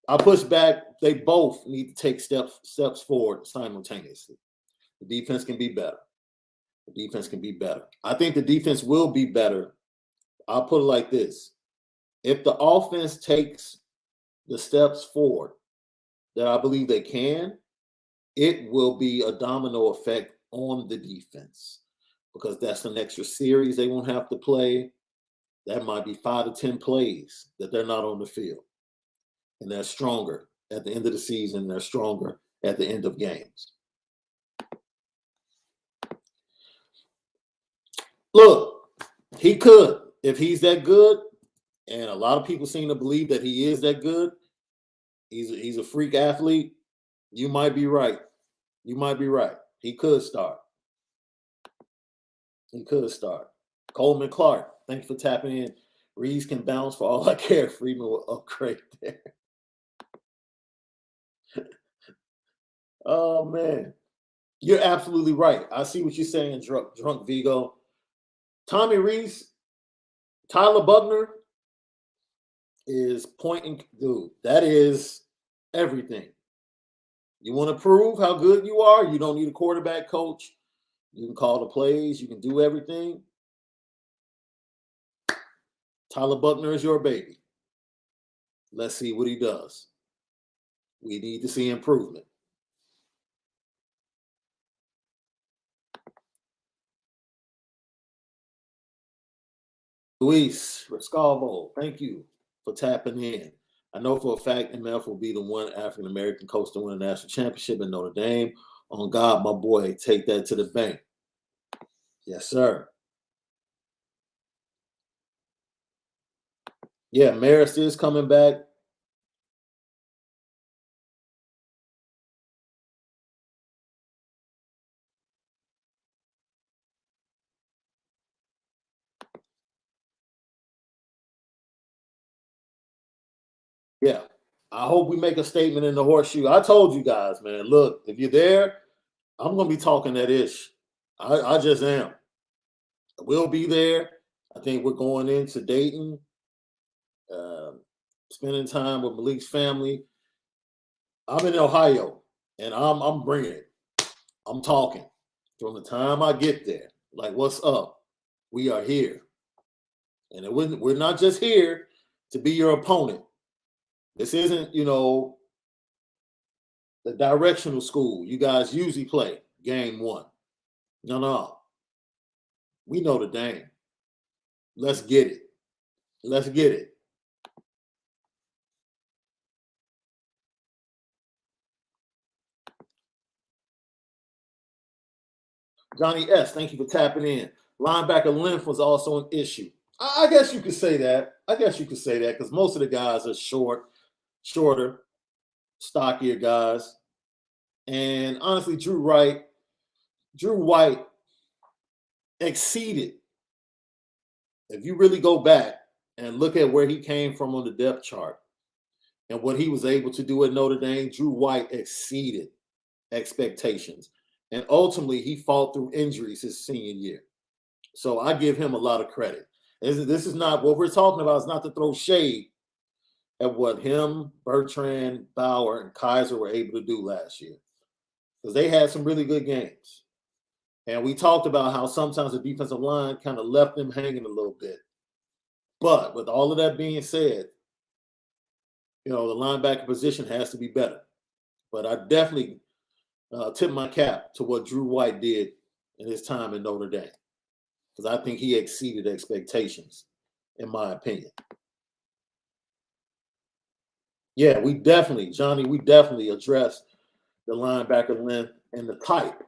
I push back. They both need to take steps forward simultaneously. The defense can be better. The defense can be better. I think the defense will be better. I'll put it like this. If the offense takes the steps forward that I believe they can, it will be a domino effect on the defense because that's an extra series they won't have to play. That might be 5 to 10 plays that they're not on the field. And they're stronger at the end of the season. They're stronger at the end of games. Look, he could. If he's that good, and a lot of people seem to believe that he is that good, he's a freak athlete, You might be right. You might be right. He could start. He could start. Coleman Clark, thank you for tapping in. Rees can bounce for all I care. Freeman will upgrade there. Oh, man. You're absolutely right. I see what you're saying, Drunk Vigo. Tommy Rees, Tyler Buckner is pointing. Dude, that is everything. You want to prove how good you are? You don't need a quarterback coach. You can call the plays. You can do everything. Tyler Buckner is your baby. Let's see what he does. We need to see improvement. Luis Rescalvo, thank you for tapping in. I know for a fact MF will be the one African American coach to win a national championship in Notre Dame. On God, my boy, take that to the bank. Yes, sir. Yeah, Marist is coming back. Yeah. I hope we make a statement in the horseshoe. I told you guys, man, look, if you're there, I'm going to be talking that ish. I just am. We'll be there. I think we're going into Dayton, spending time with Malik's family. I'm in Ohio, and I'm bringing it. I'm talking from the time I get there. Like, what's up? We are here, and we're not just here to be your opponent. This isn't, the directional school you guys usually play game one. No. We know the Dame. Let's get it. Let's get it. Johnny S., thank you for tapping in. Linebacker length was also an issue. I guess you could say that. Because most of the guys are shorter, stockier guys. And honestly, Drew White exceeded. If you really go back and look at where he came from on the depth chart and what he was able to do at Notre Dame, Drew White exceeded expectations. And ultimately, he fought through injuries his senior year. So I give him a lot of credit. This is not what we're talking about. Is not to throw shade at what him, Bertrand, Bauer, and Kaiser were able to do last year. Because they had some really good games. And we talked about how sometimes the defensive line kind of left them hanging a little bit. But with all of that being said, the linebacker position has to be better. But I definitely tip my cap to what Drew White did in his time in Notre Dame. Because I think he exceeded expectations, in my opinion. Yeah, we definitely addressed the linebacker length and the type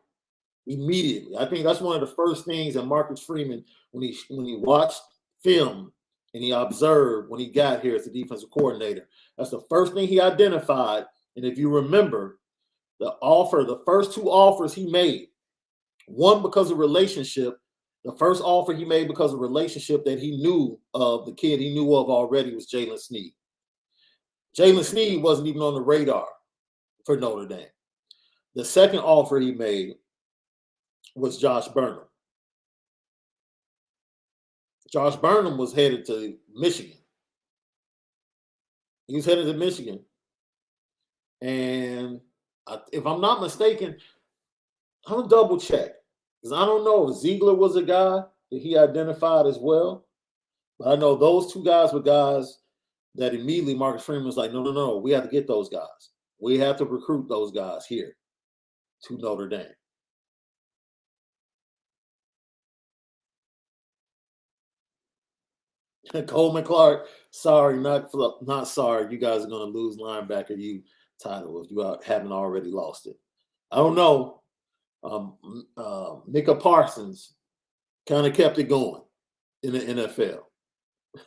immediately. I think that's one of the first things that Marcus Freeman, when he watched film and he observed when he got here as the defensive coordinator, that's the first thing he identified. And if you remember, the first two offers he made, one because of relationship. The first offer he made because of relationship that he knew of, the kid he knew of already, was Jalen Sneed. Jalen Sneed wasn't even on the radar for Notre Dame. The second offer he made was Josh Burnham. Josh Burnham was headed to Michigan. He was headed to Michigan. And if I'm not mistaken, I'm going to double check. Because I don't know if Ziegler was a guy that he identified as well. But I know those two guys were guys that immediately Marcus Freeman was like, no, we have to get those guys. We have to recruit those guys here to Notre Dame. Coleman Clark, sorry, not sorry. You guys are going to lose linebacker title if you haven't already lost it. I don't know. Micah Parsons kind of kept it going in the NFL.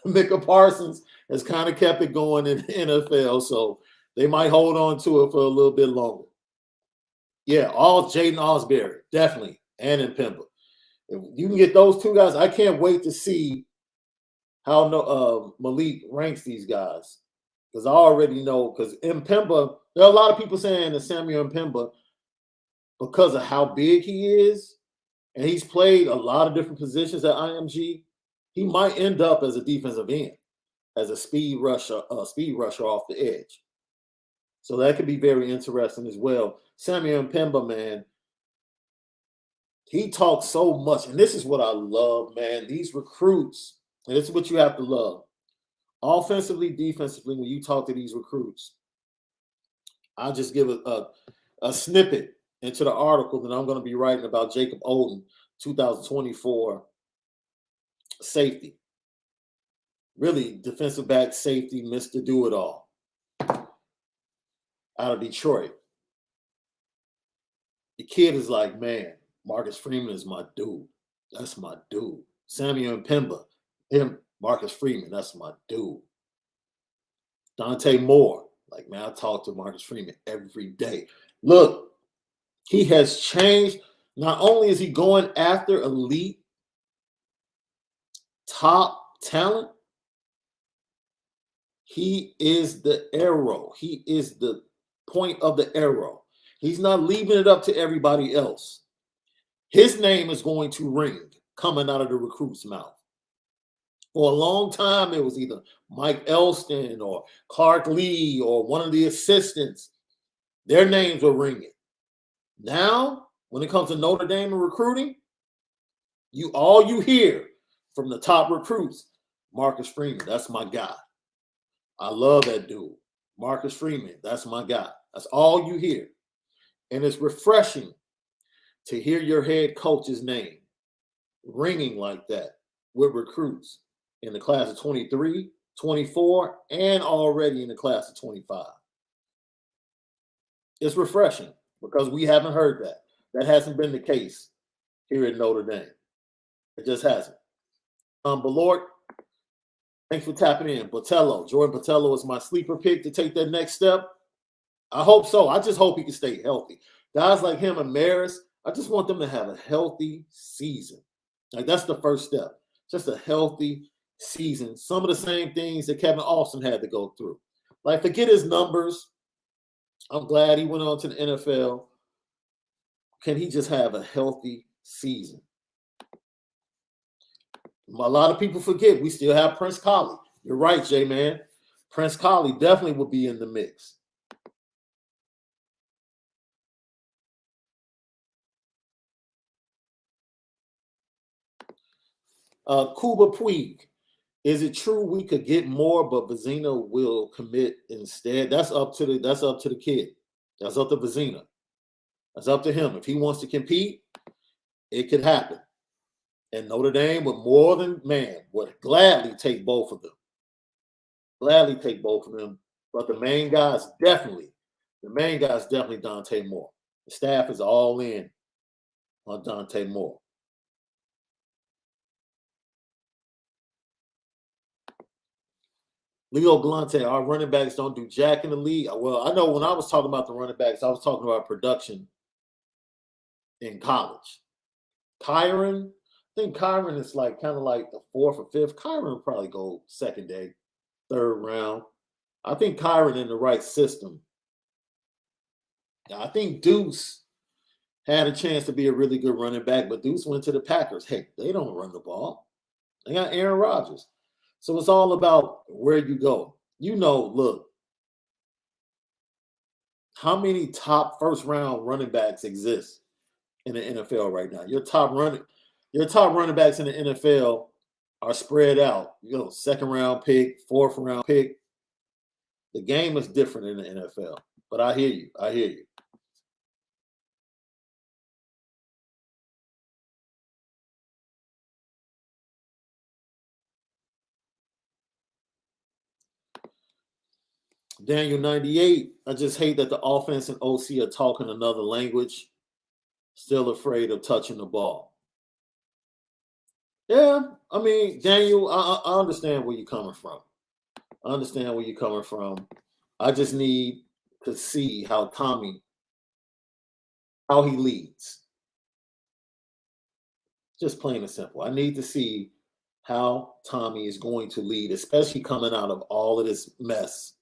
Micah Parsons has kind of kept it going in the NFL, so they might hold on to it for a little bit longer. Yeah, all Jaden Osbury, definitely, and Impemba. If you can get those two guys, I can't wait to see how Malik ranks these guys. Because I already know, because Impemba, there are a lot of people saying that Samuel Impemba, because of how big he is, and he's played a lot of different positions at IMG, he might end up as a defensive end, as a speed rusher off the edge. So that could be very interesting as well. Samuel Impemba, man, he talks so much, and this is what I love, man. These recruits, and this is what you have to love. Offensively, defensively, when you talk to these recruits, I'll just give a snippet into the article that I'm going to be writing about Jacob Olden, 2024 safety. Really, defensive back safety, Mr. Do-It-All out of Detroit. The kid is like, man, Marcus Freeman is my dude. That's my dude. Samuel Impemba, Marcus Freeman, that's my dude. Dante Moore, like, man, I talk to Marcus Freeman every day. Look, he has changed. Not only is he going after elite, top talent, he is the arrow. He is the point of the arrow. He's not leaving it up to everybody else. His name is going to ring coming out of the recruit's mouth. For a long time, it was either Mike Elston or Clark Lee or one of the assistants. Their names were ringing. Now, when it comes to Notre Dame and recruiting, all you hear from the top recruits, Marcus Freeman, that's my guy. I love that dude. Marcus Freeman, that's my guy. That's all you hear. And it's refreshing to hear your head coach's name ringing like that with recruits in the class of 23, 24, and already in the class of 25. It's refreshing because we haven't heard that. That hasn't been the case here at Notre Dame. It just hasn't. But Lord, thanks for tapping in. Jordan Botello is my sleeper pick to take that next step. I hope so. I just hope he can stay healthy. Guys like him and Maris, I just want them to have a healthy season. Like, that's the first step. Just a healthy season. Some of the same things that Kevin Austin had to go through. Like, forget his numbers. I'm glad he went on to the NFL. Can he just have a healthy season? A lot of people forget we still have Prince Colley. You're right, J-Man. Prince Colley definitely will be in the mix. Kuba Puig. Is it true we could get more, but Vizina will commit instead? That's up to the kid. That's up to Vizina. That's up to him. If he wants to compete, it could happen. And Notre Dame would gladly take both of them. But the main guy's definitely Dante Moore. The staff is all in on Dante Moore. Leo Galante, our running backs don't do jack in the league. Well, I know when I was talking about the running backs, I was talking about production in college. Kyron, I think Kyron is like kind of like the fourth or fifth. Kyron will probably go second day, third round. I think Kyron in the right system. Now, I think Deuce had a chance to be a really good running back, but Deuce went to the Packers. Hey, they don't run the ball. They got Aaron Rodgers. So it's all about where you go. Look, how many top first-round running backs exist in the NFL right now? Your top running backs in the NFL are spread out. Second-round pick, fourth-round pick. The game is different in the NFL. But I hear you. Daniel 98, I just hate that the offense and OC are talking another language, still afraid of touching the ball. Yeah, I mean, Daniel, I understand where you're coming from. I just need to see how Tommy how he leads. Just plain and simple. I need to see how Tommy is going to lead, especially coming out of all of this mess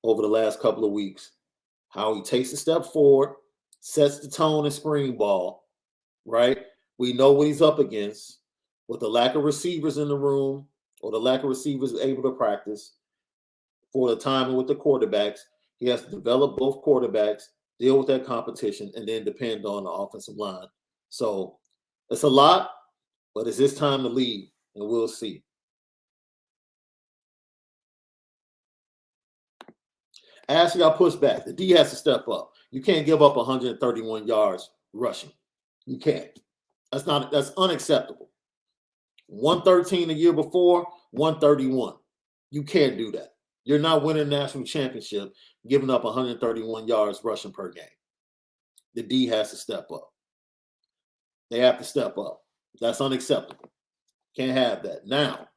over the last couple of weeks. How he takes a step forward, sets the tone in spring ball, right? We know what he's up against with the lack of receivers in the room or the lack of receivers able to practice for the timing with the quarterbacks. He has to develop both quarterbacks, deal with that competition, and then depend on the offensive line. So it's a lot, but it's his time to lead, and we'll see. Ashley, I'll push back. The D has to step up. You can't give up 131 yards rushing. You can't. That's unacceptable. 113 the year before, 131. You can't do that. You're not winning a national championship giving up 131 yards rushing per game. The D has to step up. They have to step up. That's unacceptable. Can't have that. Now,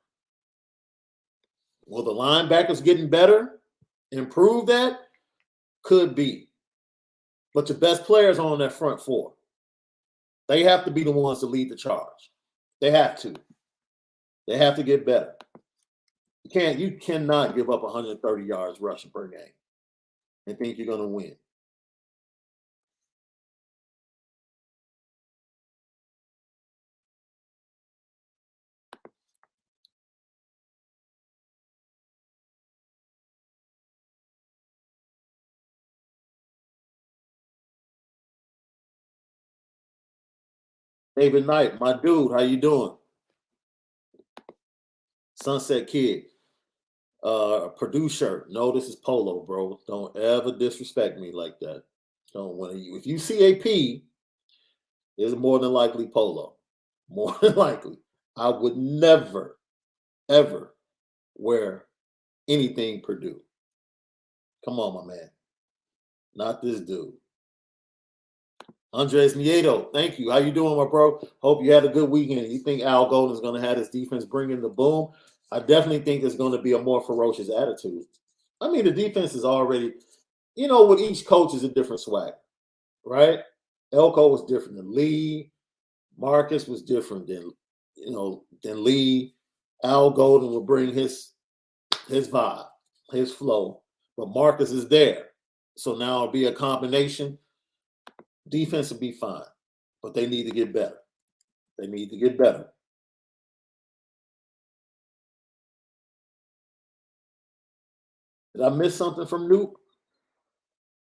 will the linebackers getting better improve that? Could be. But your best players are on that front four. They have to be the ones to lead the charge. They have to. They have to get better. You cannot give up 130 yards rushing per game and think you're going to win. David Knight, my dude, how you doing? Sunset Kid, Purdue shirt. No, this is polo, bro. Don't ever disrespect me like that. Don't want you. If you see AP, it's more than likely polo. More than likely. I would never, ever wear anything Purdue. Come on, my man. Not this dude. Andres Nieto, thank you. How you doing, my bro? Hope you had a good weekend. You think Al Golden is going to have his defense bringing the boom? I definitely think there's going to be a more ferocious attitude. I mean, the defense is already, with each coach is a different swag, right? Elko was different than Lee. Marcus was different than Lee. Al Golden will bring his vibe, his flow, but Marcus is there. So now it'll be a combination. Defense will be fine, but they need to get better. They need to get better. Did I miss something from Nuke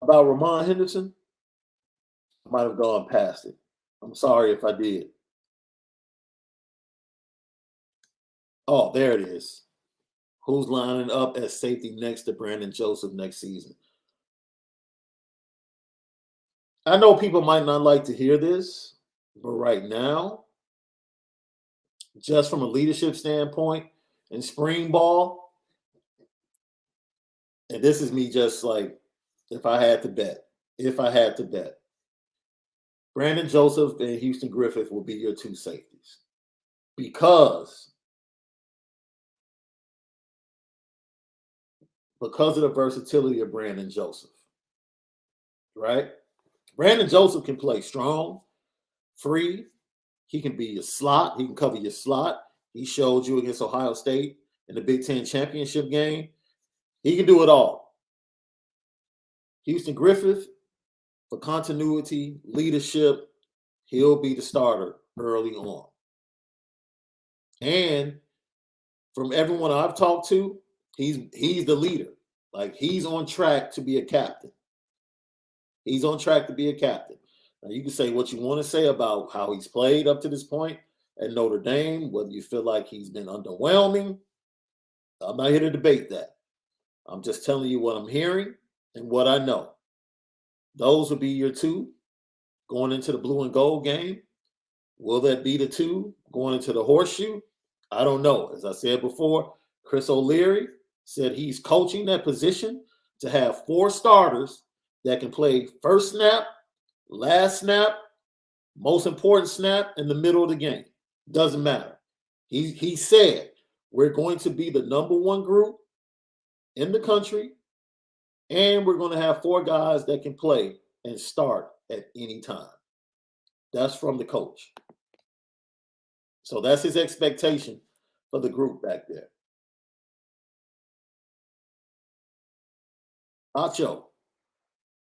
about Ramon Henderson? I might have gone past it. I'm sorry if I did. Oh, there it is. Who's lining up as safety next to Brandon Joseph next season? I know people might not like to hear this, but right now, just from a leadership standpoint in spring ball, and this is me just like, if I had to bet, Brandon Joseph and Houston Griffith will be your two safeties because of the versatility of Brandon Joseph, right? Brandon Joseph can play strong, free. He can be your slot. He can cover your slot. He showed you against Ohio State in the Big Ten championship game. He can do it all. Houston Griffith, for continuity, leadership, he'll be the starter early on. And from everyone I've talked to, he's the leader. Like, he's on track to be a captain. He's on track to be a captain. Now, you can say what you want to say about how he's played up to this point at Notre Dame, whether you feel like he's been underwhelming. I'm not here to debate that. I'm just telling you what I'm hearing and what I know. Those will be your two going into the blue and gold game. Will that be the two going into the horseshoe? I don't know. As I said before, Chris O'Leary said he's coaching that position to have 4 starters that can play first snap, last snap, most important snap in the middle of the game. Doesn't matter. He said we're going to be the number 1 group in the country, and we're going to have 4 guys that can play and start at any time. That's from the coach. So that's his expectation for the group back there. Nacho.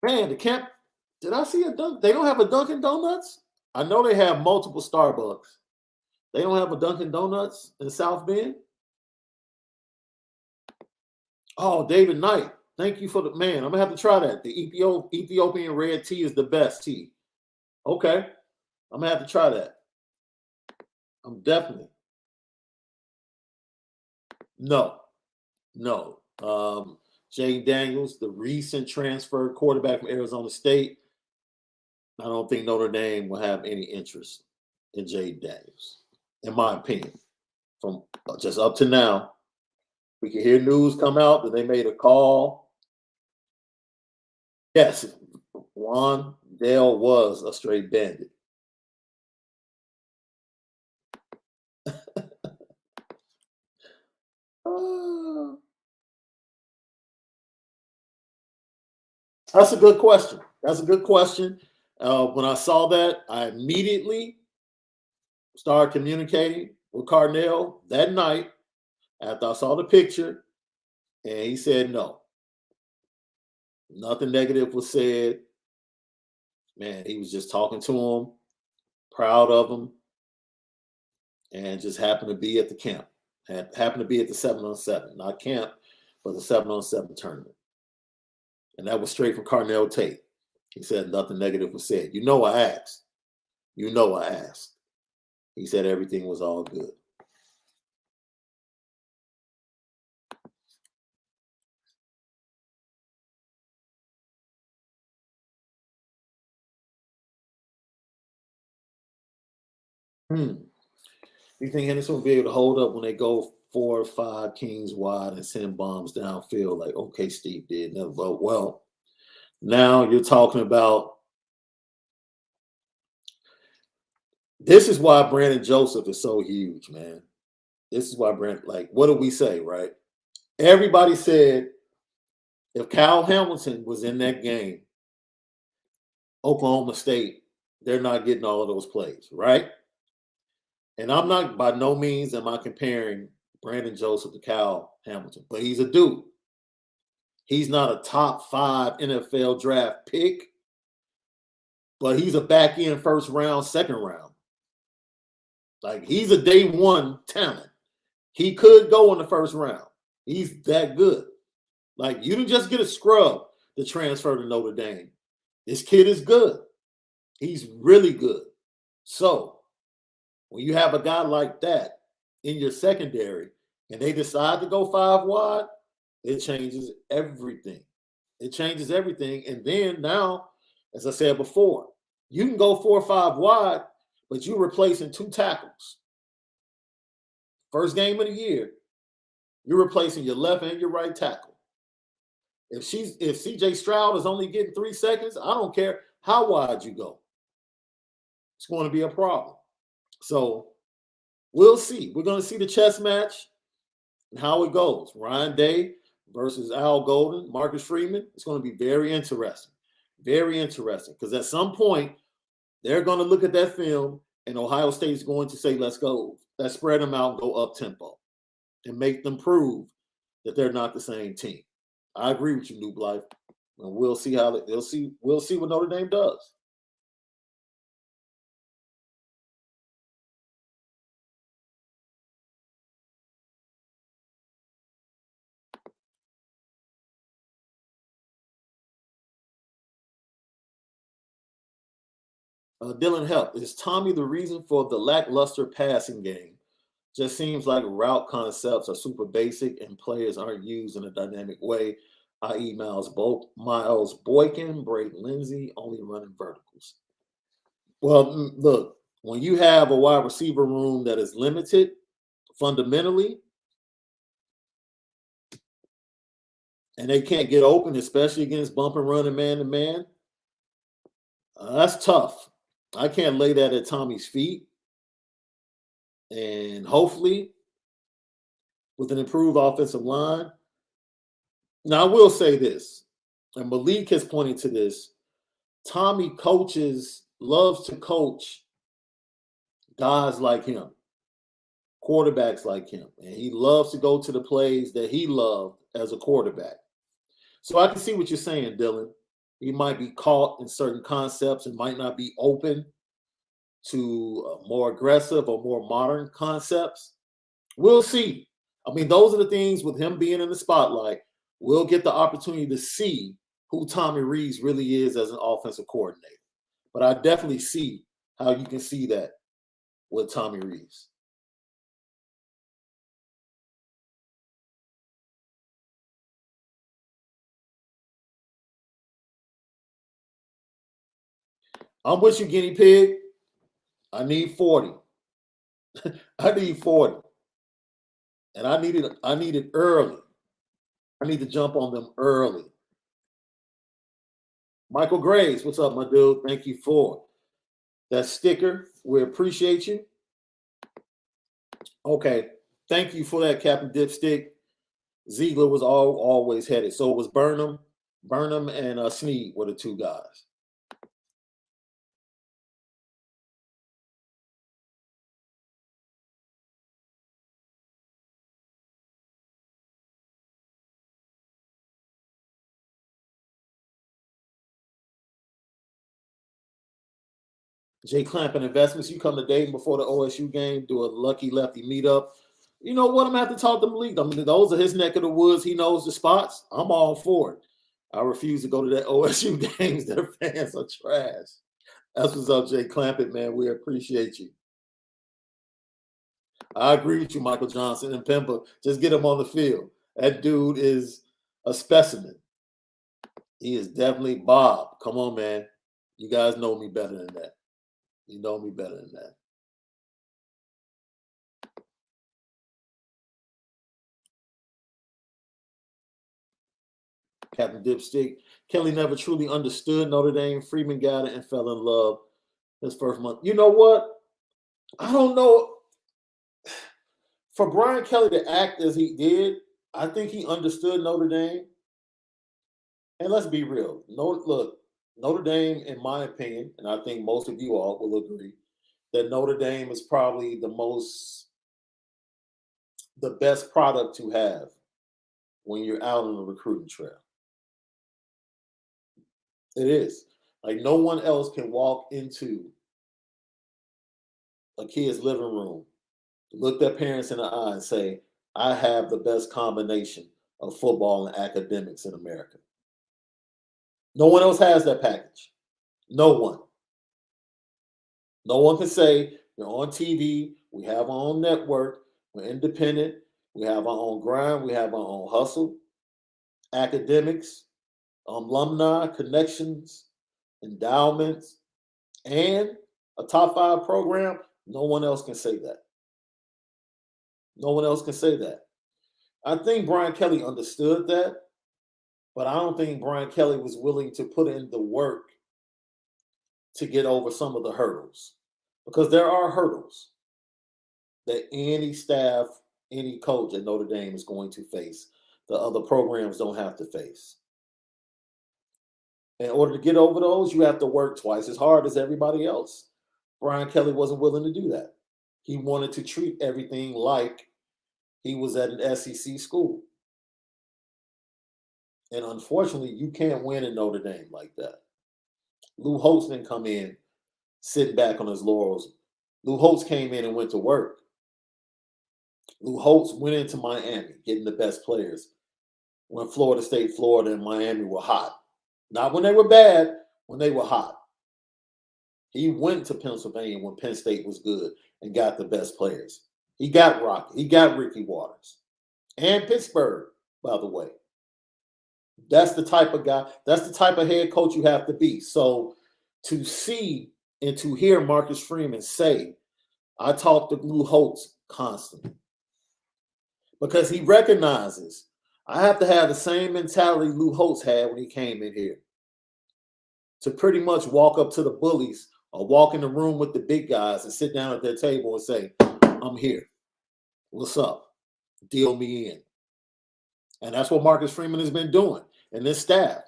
Man, the camp, did I see a dunk? They don't have a Dunkin' Donuts? I know they have multiple Starbucks. They don't have a Dunkin' Donuts in South Bend? Oh, David Knight. Thank you for the man. I'm gonna have to try that. The Ethiopian red tea is the best tea. Okay. I'm gonna have to try that. I'm definitely. No. Jay Daniels, the recent transfer quarterback from Arizona State. I don't think Notre Dame will have any interest in Jay Daniels, in my opinion. From just up to now, we can hear news come out that they made a call. Yes, Juan Dale was a straight bandit. That's a good question. When I saw that, I immediately started communicating with Cardinal that night after I saw the picture, and he said no. Nothing negative was said. Man, he was just talking to him, proud of him, and just happened to be at the camp. Happened to be at the 7-on-7, not camp, but the 7-on-7 tournament. And that was straight from Cardinal Tate. He said nothing negative was said. I asked. I asked. He said everything was all good. You think Henderson will be able to hold up when they go 4 or 5 kings wide and send bombs downfield like OK Steve did? Well, now you're talking about. This is why Brandon Joseph is so huge, man. This is why what do we say, right? Everybody said if Kyle Hamilton was in that game, Oklahoma State, they're not getting all of those plays, right? And I'm not, by no means am I comparing Brandon Joseph to Kyle Hamilton, but he's a dude. He's not a top 5 NFL draft pick, but he's a back end first round, second round. Like he's a day 1 talent. He could go in the first round. He's that good. Like you didn't just get a scrub to transfer to Notre Dame. This kid is good. He's really good. So when you have a guy like that in your secondary and they decide to go 5 wide, it changes everything. And then now, as I said before, you can go 4 or 5 wide, but you're replacing 2 tackles. First game of the year, you're replacing your left and your right tackle. If CJ Stroud is only getting 3 seconds, I don't care how wide you go. It's going to be a problem. So we'll see. We're going to see the chess match and how it goes. Ryan Day versus Al Golden, Marcus Freeman. It's going to be very interesting. Very interesting. Because at some point, they're going to look at that film and Ohio State is going to say, let's go. Let's spread them out and go up tempo and make them prove that they're not the same team. I agree with you, New Blythe. And we'll see we'll see what Notre Dame does. Dylan Help, is Tommy the reason for the lackluster passing game? Just seems like route concepts are super basic and players aren't used in a dynamic way, i.e. Miles Boykin, Braden Lindsey, only running verticals. Well, look, when you have a wide receiver room that is limited fundamentally, and they can't get open, especially against bump and run and man-to-man, that's tough. I can't lay that at Tommy's feet. And hopefully, with an improved offensive line. Now, I will say this, and Malik has pointed to this. Tommy loves to coach guys like him, quarterbacks like him, and he loves to go to the plays that he loved as a quarterback. So I can see what you're saying, Dylan. He might be caught in certain concepts and might not be open to more aggressive or more modern concepts. We'll see. I mean, those are the things with him being in the spotlight. We'll get the opportunity to see who Tommy Rees really is as an offensive coordinator. But I definitely see how you can see that with Tommy Rees. I'm with you, guinea pig. I need 40. I need 40. And I need it early. I need to jump on them early. Michael Graves, what's up, my dude? Thank you for that sticker. We appreciate you. Okay. Thank you for that, Captain Dipstick. Ziegler was always headed. So it was Burnham and Snead were the two guys. Jay Clampin Investments, you come to Dayton before the OSU game, do a Lucky Lefty meetup. You know what? I'm going to have to talk to Malik. I mean, those are his neck of the woods. He knows the spots. I'm all for it. I refuse to go to that OSU games. Their fans are trash. That's what's up, Jay Clampett, man. We appreciate you. I agree with you, Michael Johnson and Pemba. Just get him on the field. That dude is a specimen. He is definitely Bob. Come on, man. You guys know me better than that. You know me better than that. Captain Dipstick. Kelly never truly understood Notre Dame. Freeman got it and fell in love his first month. You know what? I don't know. For Brian Kelly to act as he did, I think he understood Notre Dame. And let's be real. Look, Notre Dame, in my opinion, and I think most of you all will agree, that Notre Dame is probably the best product to have when you're out on the recruiting trail. It is. Like, no one else can walk into a kid's living room, look their parents in the eye and say, I have the best combination of football and academics in America. No one else has that package. No one. No one can say, you're on TV, we have our own network, we're independent, we have our own grind, we have our own hustle, academics, alumni, connections, endowments, and a top 5 program. No one else can say that. No one else can say that. I think Brian Kelly understood that, but I don't think Brian Kelly was willing to put in the work to get over some of the hurdles, because there are hurdles that any staff, any coach at Notre Dame is going to face that other programs don't have to face. In order to get over those, you have to work twice as hard as everybody else. Brian Kelly wasn't willing to do that. He wanted to treat everything like he was at an SEC school. And unfortunately, you can't win in Notre Dame like that. Lou Holtz didn't come in sitting back on his laurels. Lou Holtz came in and went to work. Lou Holtz went into Miami getting the best players when Florida State, Florida, and Miami were hot. Not when they were bad, when they were hot. He went to Pennsylvania when Penn State was good and got the best players. He got Rocky. He got Ricky Waters. And Pittsburgh, by the way. That's the type of guy, that's the type of head coach you have to be. So to see and to hear Marcus Freeman say, I talk to Lou Holtz constantly, because he recognizes I have to have the same mentality Lou Holtz had when he came in here, to pretty much walk up to the bullies or walk in the room with the big guys and sit down at their table and say, I'm here. What's up? Deal me in. And that's what Marcus Freeman has been doing and this staff.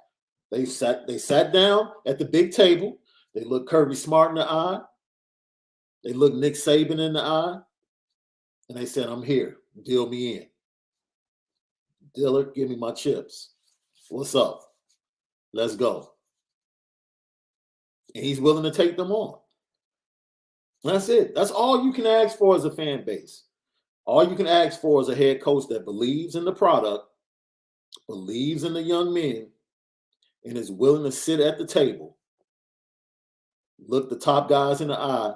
They sat down at the big table. They looked Kirby Smart in the eye. They looked Nick Saban in the eye. And they said, I'm here. Deal me in. Dillard, give me my chips. What's up? Let's go. And he's willing to take them on. That's it. That's all you can ask for as a fan base. All you can ask for is a head coach that believes in the product, believes in the young men, and is willing to sit at the table, look the top guys in the eye,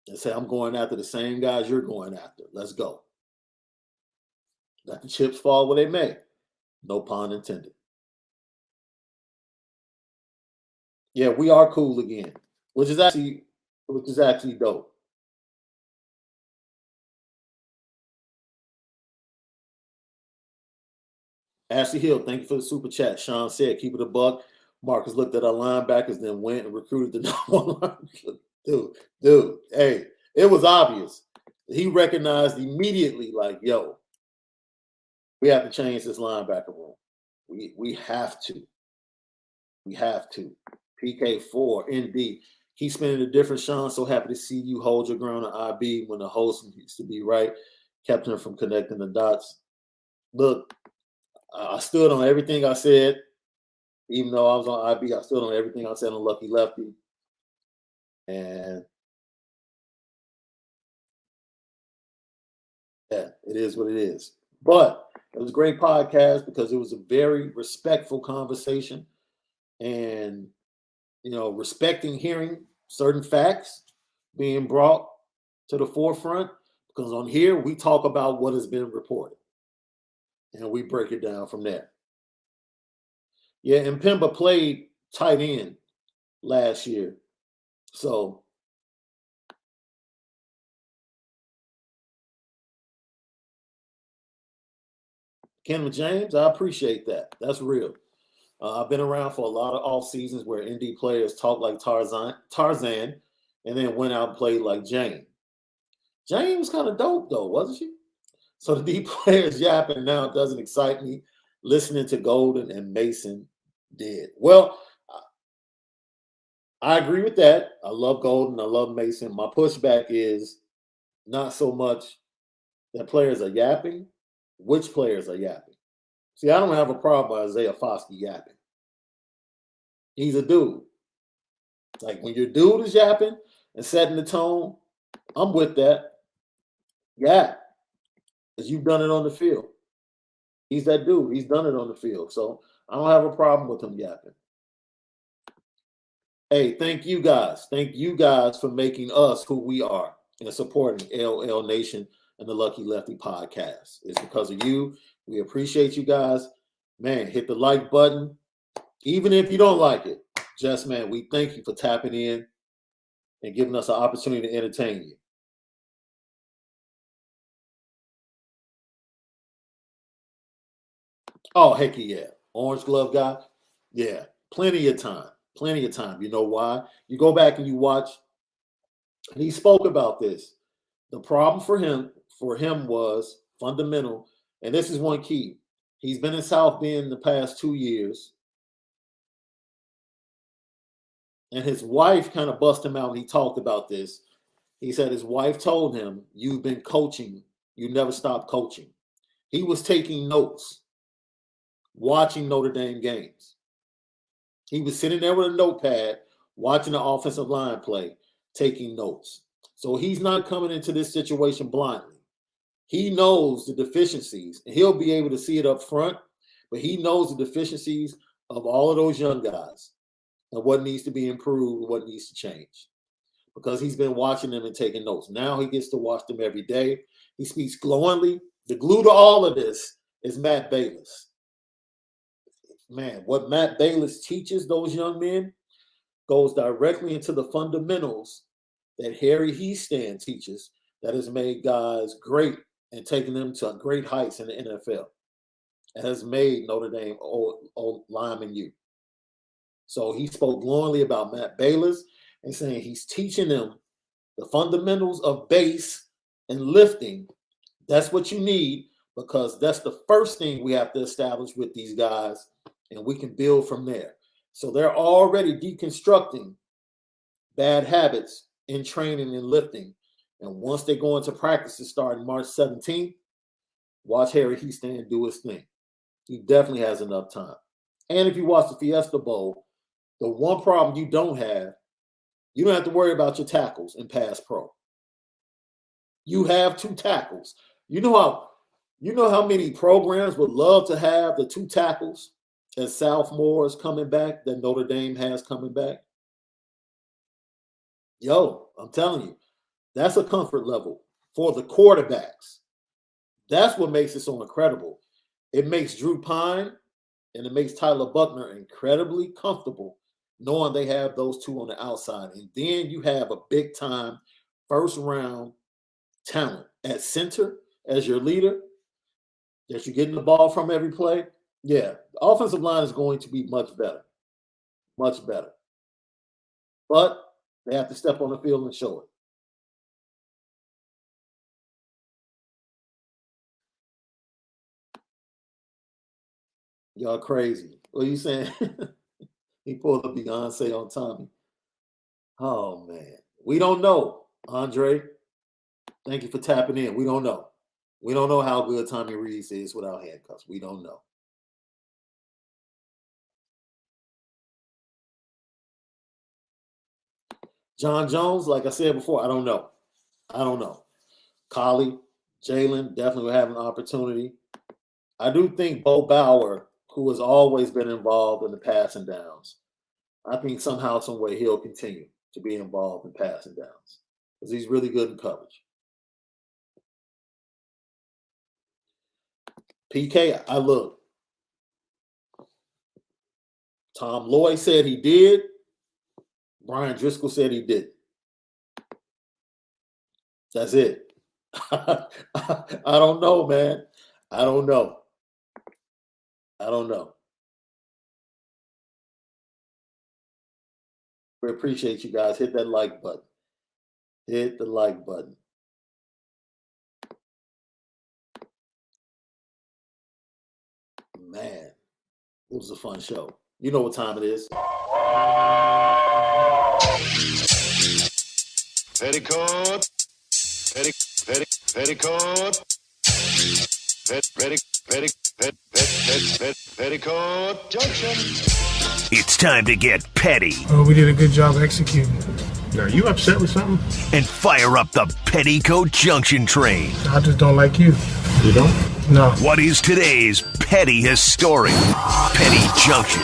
and say, I'm going after the same guys you're going after. Let's go. Let the chips fall where they may. No pun intended. Yeah, we are cool again, which is actually dope. Ashley Hill, thank you for the super chat. Shaun said, keep it a buck. Marcus looked at our linebackers, then went and recruited the number one linebacker. Dude, hey, it was obvious. He recognized immediately, like, yo, we have to change this linebacker room. We have to. We have to. PK4, ND. Keep spinning the difference, Shaun. So happy to see you hold your ground on IB when the host used to be right. Kept him from connecting the dots. Look, I stood on everything I said. Even though I was on IB, I stood on everything I said on Lucky Lefty. And yeah, it is what it is. But it was a great podcast because it was a very respectful conversation. And, you know, respecting hearing certain facts being brought to the forefront. Because on here, we talk about what has been reported. And we break it down from there. Yeah, and Pemba played tight end last year. So Ken James, I appreciate that. That's real. I've been around for a lot of off seasons where ND players talk like Tarzan, and then went out and played like Jane. Jane was kind of dope though, wasn't she? So the D players yapping now doesn't excite me. Listening to Golden and Mason did. Well, I agree with that. I love Golden. I love Mason. My pushback is not so much that players are yapping, which players are yapping. See, I don't have a problem with Isaiah Foskey yapping. He's a dude. Like when your dude is yapping and setting the tone, I'm with that. Yeah. Because you've done it on the field. He's that dude. He's done it on the field. So I don't have a problem with him yapping. Hey, thank you guys. Thank you guys for making us who we are and supporting LL Nation and the Lucky Lefty podcast. It's because of you. We appreciate you guys. Man, hit the like button. Even if you don't like it, just man, we thank you for tapping in and giving us an opportunity to entertain you. Oh, heck yeah. Orange glove guy. Yeah, plenty of time. Plenty of time. You know why? You go back and you watch, and he spoke about this. The problem for him was fundamental, and this is one key. He's been in South Bend the past 2 years, and his wife kind of bust him out, and he talked about this. He said his wife told him, you've been coaching. You never stop coaching. He was taking notes, watching Notre Dame games. He was sitting there with a notepad, watching the offensive line play, taking notes. So he's not coming into this situation blindly. He knows the deficiencies, and he'll be able to see it up front, but he knows the deficiencies of all of those young guys and what needs to be improved, what needs to change. Because he's been watching them and taking notes. Now he gets to watch them every day. He speaks glowingly. The glue to all of this is Matt Balis. Man, what Matt Balis teaches those young men goes directly into the fundamentals that Harry Heastand teaches that has made guys great and taken them to great heights in the NFL and has made Notre Dame old lineman you. So he spoke glowingly about Matt Balis and saying he's teaching them the fundamentals of base and lifting. That's what you need because that's the first thing we have to establish with these guys and we can build from there. So they're already deconstructing bad habits in training and lifting. And once they go into practices starting March 17th, watch Harry Heastand do his thing. He definitely has enough time. And if you watch the Fiesta Bowl, the one problem you don't have to worry about your tackles in pass pro. You have 2 tackles. You know how many programs would love to have the 2 tackles as sophomores coming back that Notre Dame has coming back? Yo, I'm telling you, that's a comfort level for the quarterbacks. That's what makes it so incredible. It makes Drew Pine and it makes Tyler Buckner incredibly comfortable knowing they have those 2 on the outside. And then you have a big time first round talent at center as your leader that you're getting the ball from every play. Yeah, the offensive line is going to be much better. Much better. But they have to step on the field and show it. Y'all crazy. What are you saying? He pulled up Beyonce on Tommy. Oh, man. We don't know, Andre. Thank you for tapping in. We don't know. We don't know how good Tommy Rees is without handcuffs. We don't know. John Jones, like I said before, I don't know. Collie, Jalen definitely will have an opportunity. I do think Bo Bauer, who has always been involved in the passing downs, I think somehow, some way he'll continue to be involved in passing downs because he's really good in coverage. PK, I look. Tom Lloyd said he did. Brian Driscoll said he didn't. That's it. I don't know, man. I don't know. We appreciate you guys. Hit that like button. Hit the like button. Man, it was a fun show. You know what time it is. Petticoat. Petticoat. Petticoat Junction. It's time to get petty. Oh, we did a good job executing. Now, you upset with something? And fire up the Petticoat Junction train. I just don't like you. You don't? No. What is today's petty historic Petty Junction?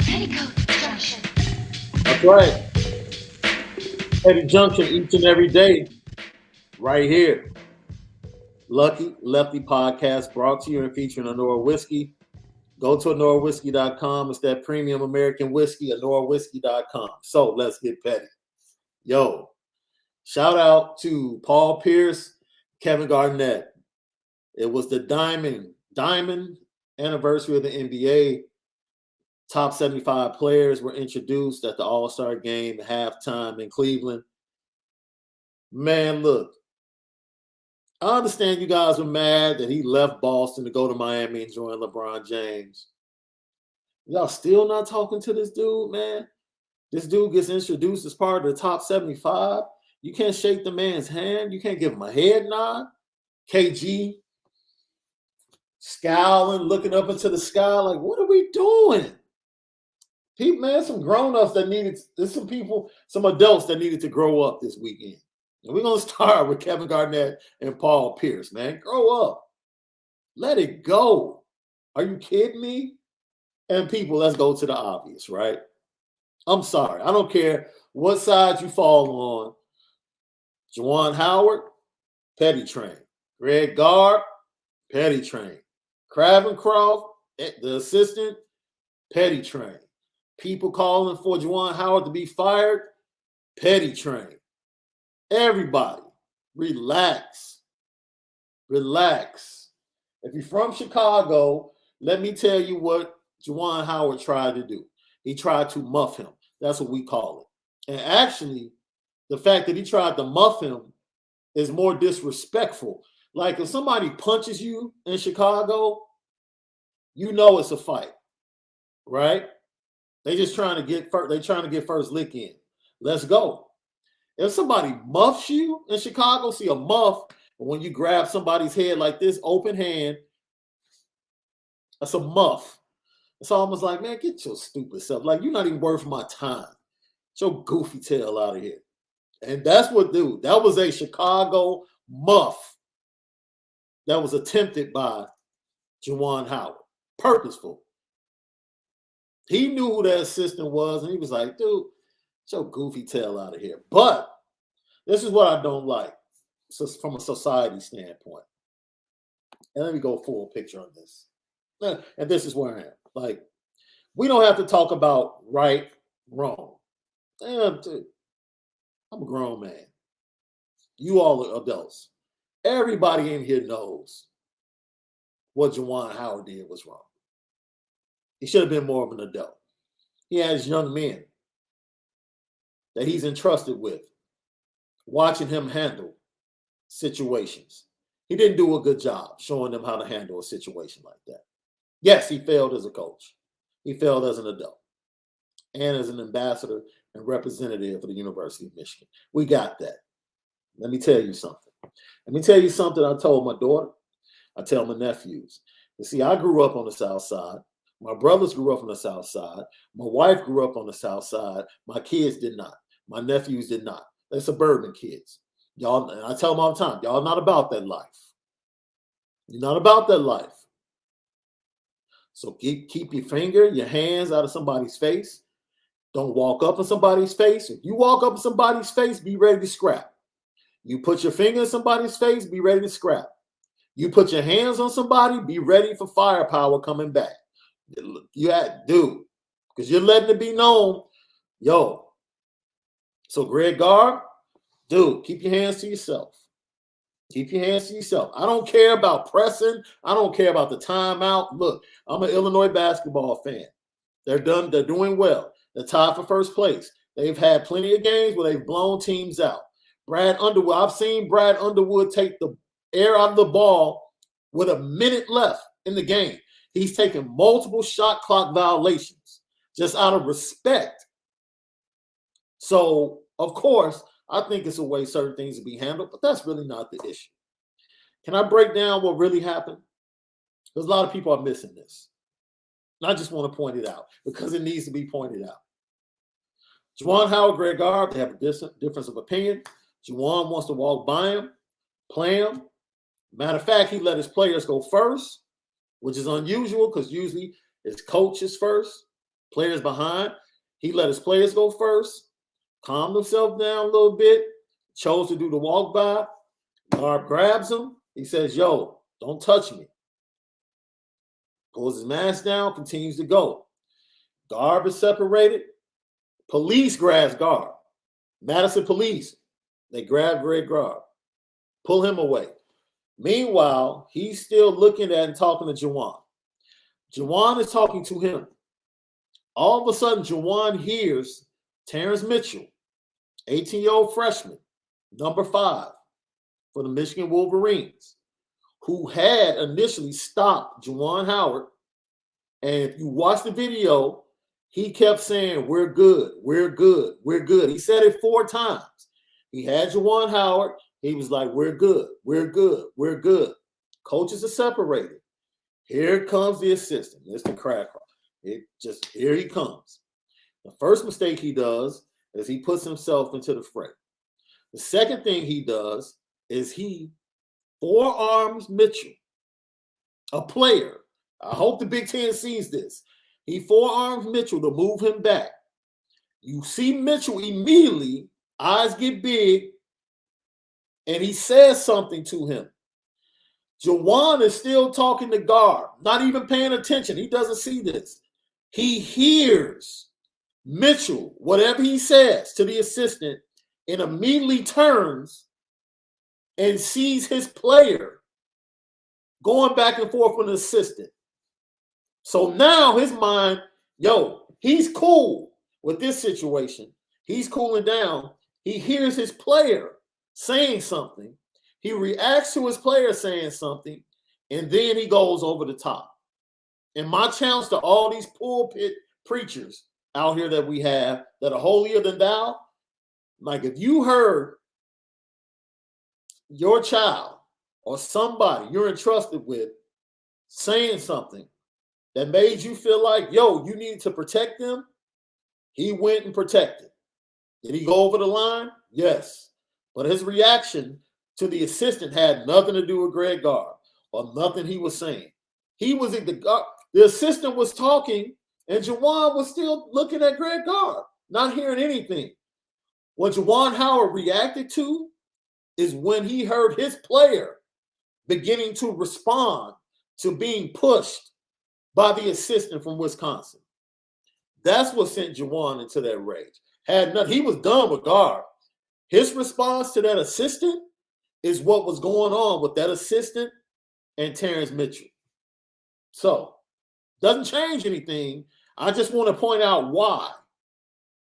Petticoat Junction. That's right. Petty Junction each and every day, right here. Lucky Lefty podcast brought to you and featuring Honora Whiskey. Go to AnoraWhiskey.com. It's that premium American whiskey, AnoraWhiskey.com. So let's get petty. Yo, shout out to Paul Pierce, Kevin Garnett. It was the diamond anniversary of the NBA. Top 75 players were introduced at the All-Star game at halftime in Cleveland. Man, look, I understand you guys were mad that he left Boston to go to Miami and join LeBron James. Y'all still not talking to this dude, man? This dude gets introduced as part of the top 75. You can't shake the man's hand. You can't give him a head nod. KG scowling, looking up into the sky like, what are we doing? People, man, some grown-ups that needed, there's some people, some adults that needed to grow up this weekend. And we're going to start with Kevin Garnett and Paul Pierce, man. Grow up. Let it go. Are you kidding me? And people, let's go to the obvious, right? I'm sorry. I don't care what side you fall on. Juwan Howard, petty train. Greg Garb, petty train. Cravencroft, the assistant, petty train. People calling for Juwan Howard to be fired, petty train. Everybody, relax. Relax. If you're from Chicago, let me tell you what Juwan Howard tried to do. He tried to muff him. That's what we call it. And actually, the fact that he tried to muff him is more disrespectful. Like if somebody punches you in Chicago, you know it's a fight, right? They just trying to get first. They trying to get first lick in. Let's go. If somebody muffs you in Chicago, see a muff, when you grab somebody's head like this, open hand, that's a muff. It's almost like, man, get your stupid self. Like, you're not even worth my time. Get your goofy tail out of here. And that's what, dude, that was a Chicago muff that was attempted by Juwan Howard. Purposeful. He knew who that assistant was, and he was like, dude, get your goofy tail out of here. But this is what I don't like from a society standpoint. And let me go full picture on this. And this is where I am. Like, we don't have to talk about right, wrong. Damn, dude, I'm a grown man. You all are adults. Everybody in here knows what Juwan Howard did was wrong. He should have been more of an adult. He has young men that he's entrusted with, watching him handle situations. He didn't do a good job showing them how to handle a situation like that. Yes, he failed as a coach. He failed as an adult and as an ambassador and representative for the University of Michigan. We got that. Let me tell you something. Let me tell you something I told my daughter. I tell my nephews. You see, I grew up on the South Side. My brothers grew up on the South Side. My wife grew up on the South Side. My kids did not. My nephews did not. They're suburban kids. Y'all, and I tell them all the time, y'all not about that life. You're not about that life. So keep your finger, your hands out of somebody's face. Don't walk up in somebody's face. If you walk up in somebody's face, be ready to scrap. You put your finger in somebody's face, be ready to scrap. You put your hands on somebody, be ready for firepower coming back. You had, dude, because you're letting it be known, yo. So Greg Garb, dude, keep your hands to yourself. Keep your hands to yourself. I don't care about pressing. I don't care about the timeout. Look, I'm an Illinois basketball fan. They're doing well. They're tied for first place. They've had plenty of games where they've blown teams out. Brad Underwood, I've seen Brad Underwood take the air out of the ball with a minute left in the game. He's taken multiple shot clock violations just out of respect. So, of course, I think it's a way certain things to be handled, but that's really not the issue. Can I break down what really happened? Because a lot of people are missing this. And I just want to point it out because it needs to be pointed out. Juwan Howard, Greg Garb, they have a difference of opinion. Juwan wants to walk by him, play him. Matter of fact, he let his players go first, which is unusual because usually it's coaches first, players behind. He let his players go first, calmed himself down a little bit, chose to do the walk by. Garb grabs him. He says, yo, don't touch me. Pulls his mask down, continues to go. Garb is separated. Police grabs Garb. Madison police. They grab Greg Garb. Pull him away. Meanwhile, he's still looking at and talking to Juwan. Juwan is talking to him. All of a sudden, Juwan hears Terrence Mitchell, 18-year-old freshman, number 5 for the Michigan Wolverines, who had initially stopped Juwan Howard. And if you watch the video, he kept saying, we're good, we're good, we're good. He said it 4 times. He had Juwan Howard. He was like, we're good, we're good, we're good. Coaches are separated. Here comes the assistant, Mr. Cracker. Here he comes. The first mistake he does is he puts himself into the fray. The second thing he does is he forearms Mitchell, a player. I hope the Big Ten sees this. He forearms Mitchell to move him back. You see Mitchell immediately, eyes get big, and he says something to him. Juwan is still talking to Garb, not even paying attention. He doesn't see this. He hears Mitchell, whatever he says to the assistant, and immediately turns and sees his player going back and forth with an assistant. So now his mind, yo, he's cool with this situation. He's cooling down. He hears his player saying something. He reacts to his player saying something, and then he goes over the top. And my challenge to all these pulpit preachers out here that we have that are holier than thou, like if you heard your child or somebody you're entrusted with saying something that made you feel like, yo, you needed to protect them, he went and protected. Did he go over the line? Yes. But his reaction to the assistant had nothing to do with Greg Gard or nothing he was saying. He was in the assistant was talking, and Juwan was still looking at Greg Gard, not hearing anything. What Juwan Howard reacted to is when he heard his player beginning to respond to being pushed by the assistant from Wisconsin. That's what sent Juwan into that rage. He was done with Gard. His response to that assistant is what was going on with that assistant and Terrence Mitchell. So, doesn't change anything. I just want to point out why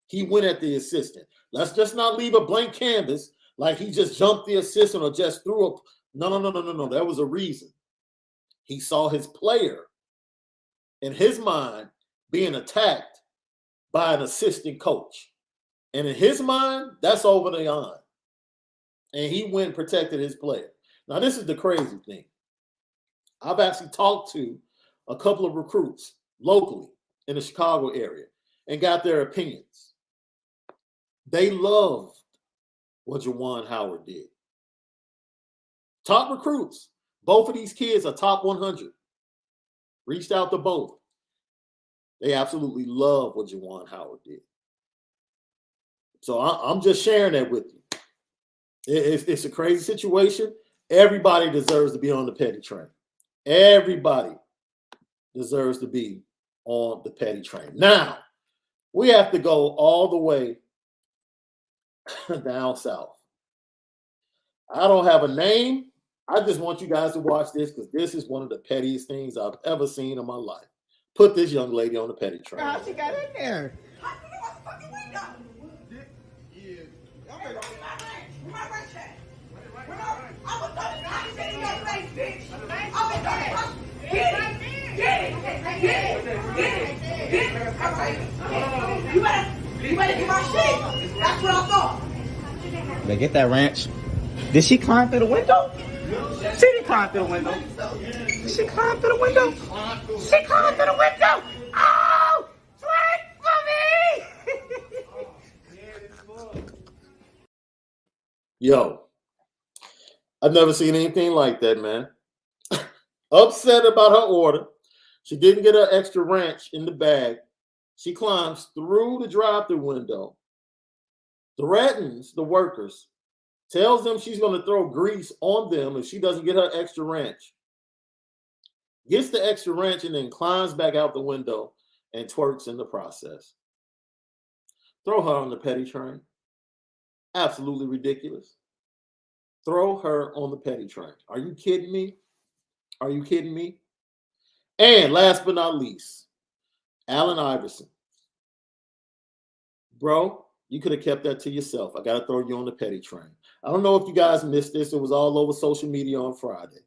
he went at the assistant. Let's just not leave a blank canvas like he just jumped the assistant or just threw a... No. There was a reason. He saw his player, in his mind, being attacked by an assistant coach. And in his mind, that's over the line. And he went and protected his player. Now, this is the crazy thing. I've actually talked to a couple of recruits locally in the Chicago area and got their opinions. They loved what Juwan Howard did. Top recruits. Both of these kids are top 100. Reached out to both. They absolutely love what Juwan Howard did. So I'm just sharing that with you. It's a crazy situation. Everybody deserves to be on the petty train. Everybody deserves to be on the petty train. Now, we have to go all the way down south. I don't have a name. I just want you guys to watch this because this is one of the pettiest things I've ever seen in my life. Put this young lady on the petty train. How she got in there? You better get my shit. That's what I thought. They get that ranch. Did she climb through the window? She didn't climb through the window. Did she climb through the window? She climbed through the window. Oh, drink for me. Yo, I've never seen anything like that, man. Upset about her order. She didn't get her extra ranch in the bag. She climbs through the drive-thru window, threatens the workers, tells them she's going to throw grease on them if she doesn't get her extra ranch. Gets the extra ranch and then climbs back out the window and twerks in the process. Throw her on the petty train. Absolutely ridiculous. Throw her on the petty train. Are you kidding me? Are you kidding me? And last but not least, Allen Iverson. Bro, you could have kept that to yourself. I got to throw you on the petty train. I don't know if you guys missed this. It was all over social media on Friday.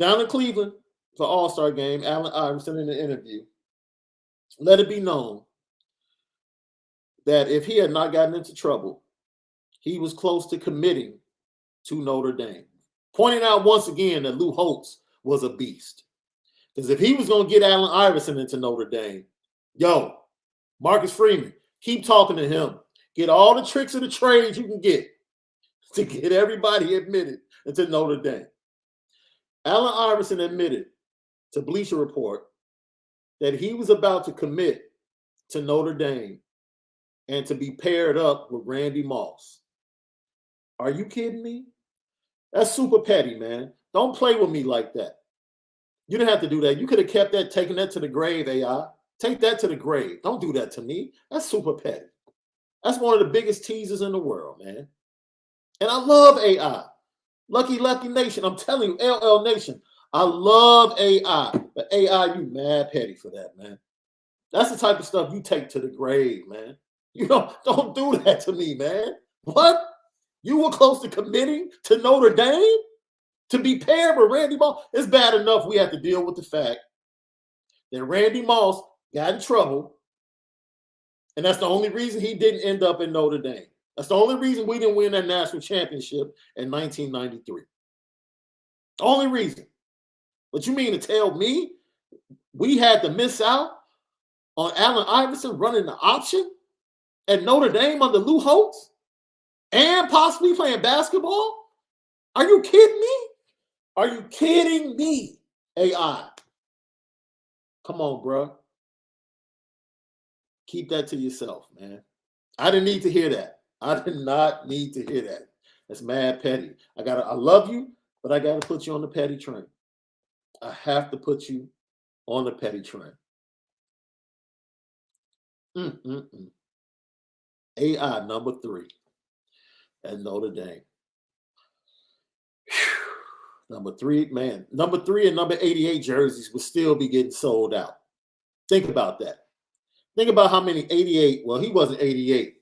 Down in Cleveland for All-Star game, Allen Iverson in an interview let it be known that if he had not gotten into trouble, he was close to committing to Notre Dame. Pointing out once again that Lou Holtz was a beast. Because if he was going to get Allen Iverson into Notre Dame, yo, Marcus Freeman, keep talking to him. Get all the tricks of the trade you can get to get everybody admitted into Notre Dame. Allen Iverson admitted to Bleacher Report that he was about to commit to Notre Dame and to be paired up with Randy Moss. Are you kidding me? That's super petty, man. Don't play with me like that. You didn't have to do that. You could have kept that, taken that to the grave, AI. Take that to the grave. Don't do that to me. That's super petty. That's one of the biggest teasers in the world, man. And I love AI. Lucky Lefty Nation. I'm telling you, LL Nation. I love AI. But AI, you mad petty for that, man. That's the type of stuff you take to the grave, man. You don't do that to me, man. What? You were close to committing to Notre Dame to be paired with Randy Moss? It's bad enough we have to deal with the fact that Randy Moss got in trouble, and that's the only reason he didn't end up in Notre Dame. That's the only reason we didn't win that national championship in 1993. Only reason. But you mean to tell me we had to miss out on Allen Iverson running the option at Notre Dame under Lou Holtz and possibly playing basketball? Are you kidding me? Are you kidding me? AI. Come on, bro. Keep that to yourself, man. I didn't need to hear that. I did not need to hear that. That's mad petty. I love you, but I gotta put you on the petty train. I have to put you on the petty train. AI number 3 at Notre Dame. Number 3, man. Number 3 and number 88 jerseys will still be getting sold out. Think about that. Think about how many 88. Well, he wasn't 88.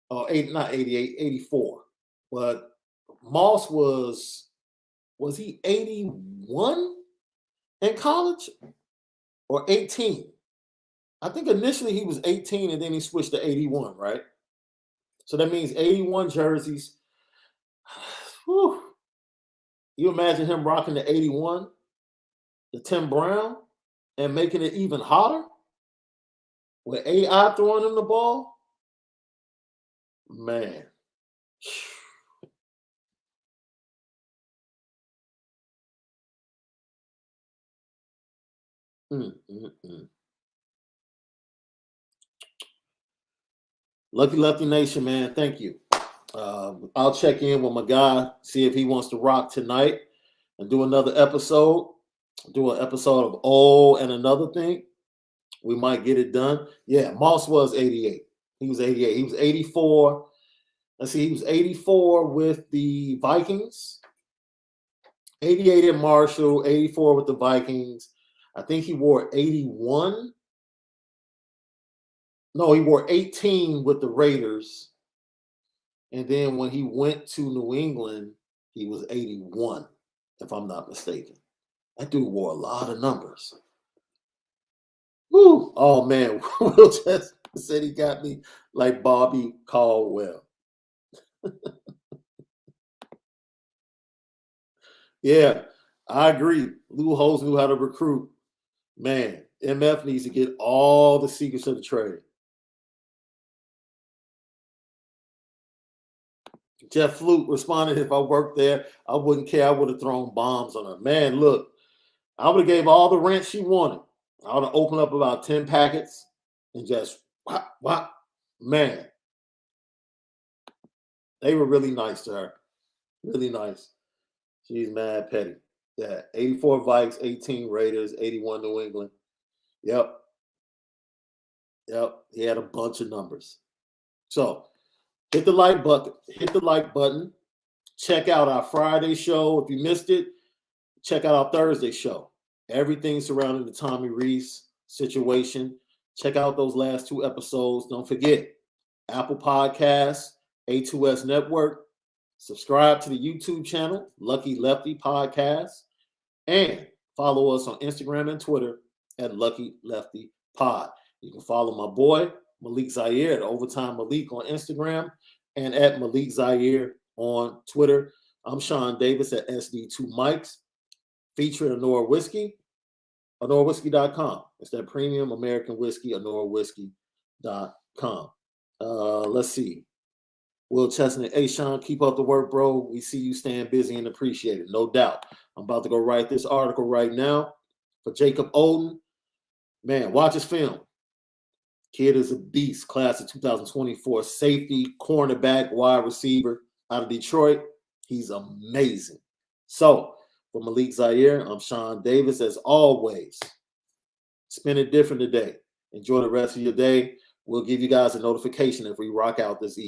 Oh, not 88, 84. But Moss was he 81 in college or 18? I think initially he was 18 and then he switched to 81, right? So that means 81 jerseys. Whew. You imagine him rocking the 81, the Tim Brown, and making it even hotter with AI throwing him the ball? Man. Lucky Lefty Nation, man. Thank you. I'll check in with my guy, see if he wants to rock tonight and do another episode. Do an episode of and another thing. We might get it done. Yeah, Moss was 88. He was 88. He was 84. Let's see, he was 84 with the Vikings. 88 in Marshall, 84 with the Vikings. I think he wore 81. No, he wore 18 with the Raiders. And then when he went to New England, he was 81, if I'm not mistaken. That dude wore a lot of numbers. Woo! Oh, man. Will just said he got me like Bobby Caldwell. Yeah, I agree. Lou Holtz knew how to recruit. Man, MF needs to get all the secrets of the trade. Jeff Flute responded, if I worked there, I wouldn't care. I would have thrown bombs on her. Man, look, I would have gave all the rent she wanted. I would have opened up about 10 packets and just, what? Man. They were really nice to her. Really nice. She's mad petty. Yeah, 84 Vikes, 18 Raiders, 81 New England. Yep. He had a bunch of numbers. So, hit the like button. Check out our Friday show. If you missed it, check out our Thursday show. Everything surrounding the Tommy Rees situation. Check out those last 2 episodes. Don't forget, Apple Podcasts, A2S Network. Subscribe to the YouTube channel, Lucky Lefty Podcast. And follow us on Instagram and Twitter at Lucky Lefty Pod. You can follow my boy, Malik Zaire, at Overtime Malik on Instagram and at Malik Zaire on Twitter. I'm Shaun Davis at SD2 Mics, featuring Honora Whiskey, HonoraWhiskey.com. It's that premium American whiskey, HonoraWhiskey.com. Let's see. Will Chestnut, hey, Shaun, keep up the work, bro. We see you staying busy and appreciate it, no doubt. I'm about to go write this article right now for Jacob Oden. Man, watch his film. Kid is a beast, class of 2024, safety, cornerback, wide receiver out of Detroit. He's amazing. So, for Malik Zaire, I'm Shaun Davis. As always, spend it different today. Enjoy the rest of your day. We'll give you guys a notification if we rock out this evening.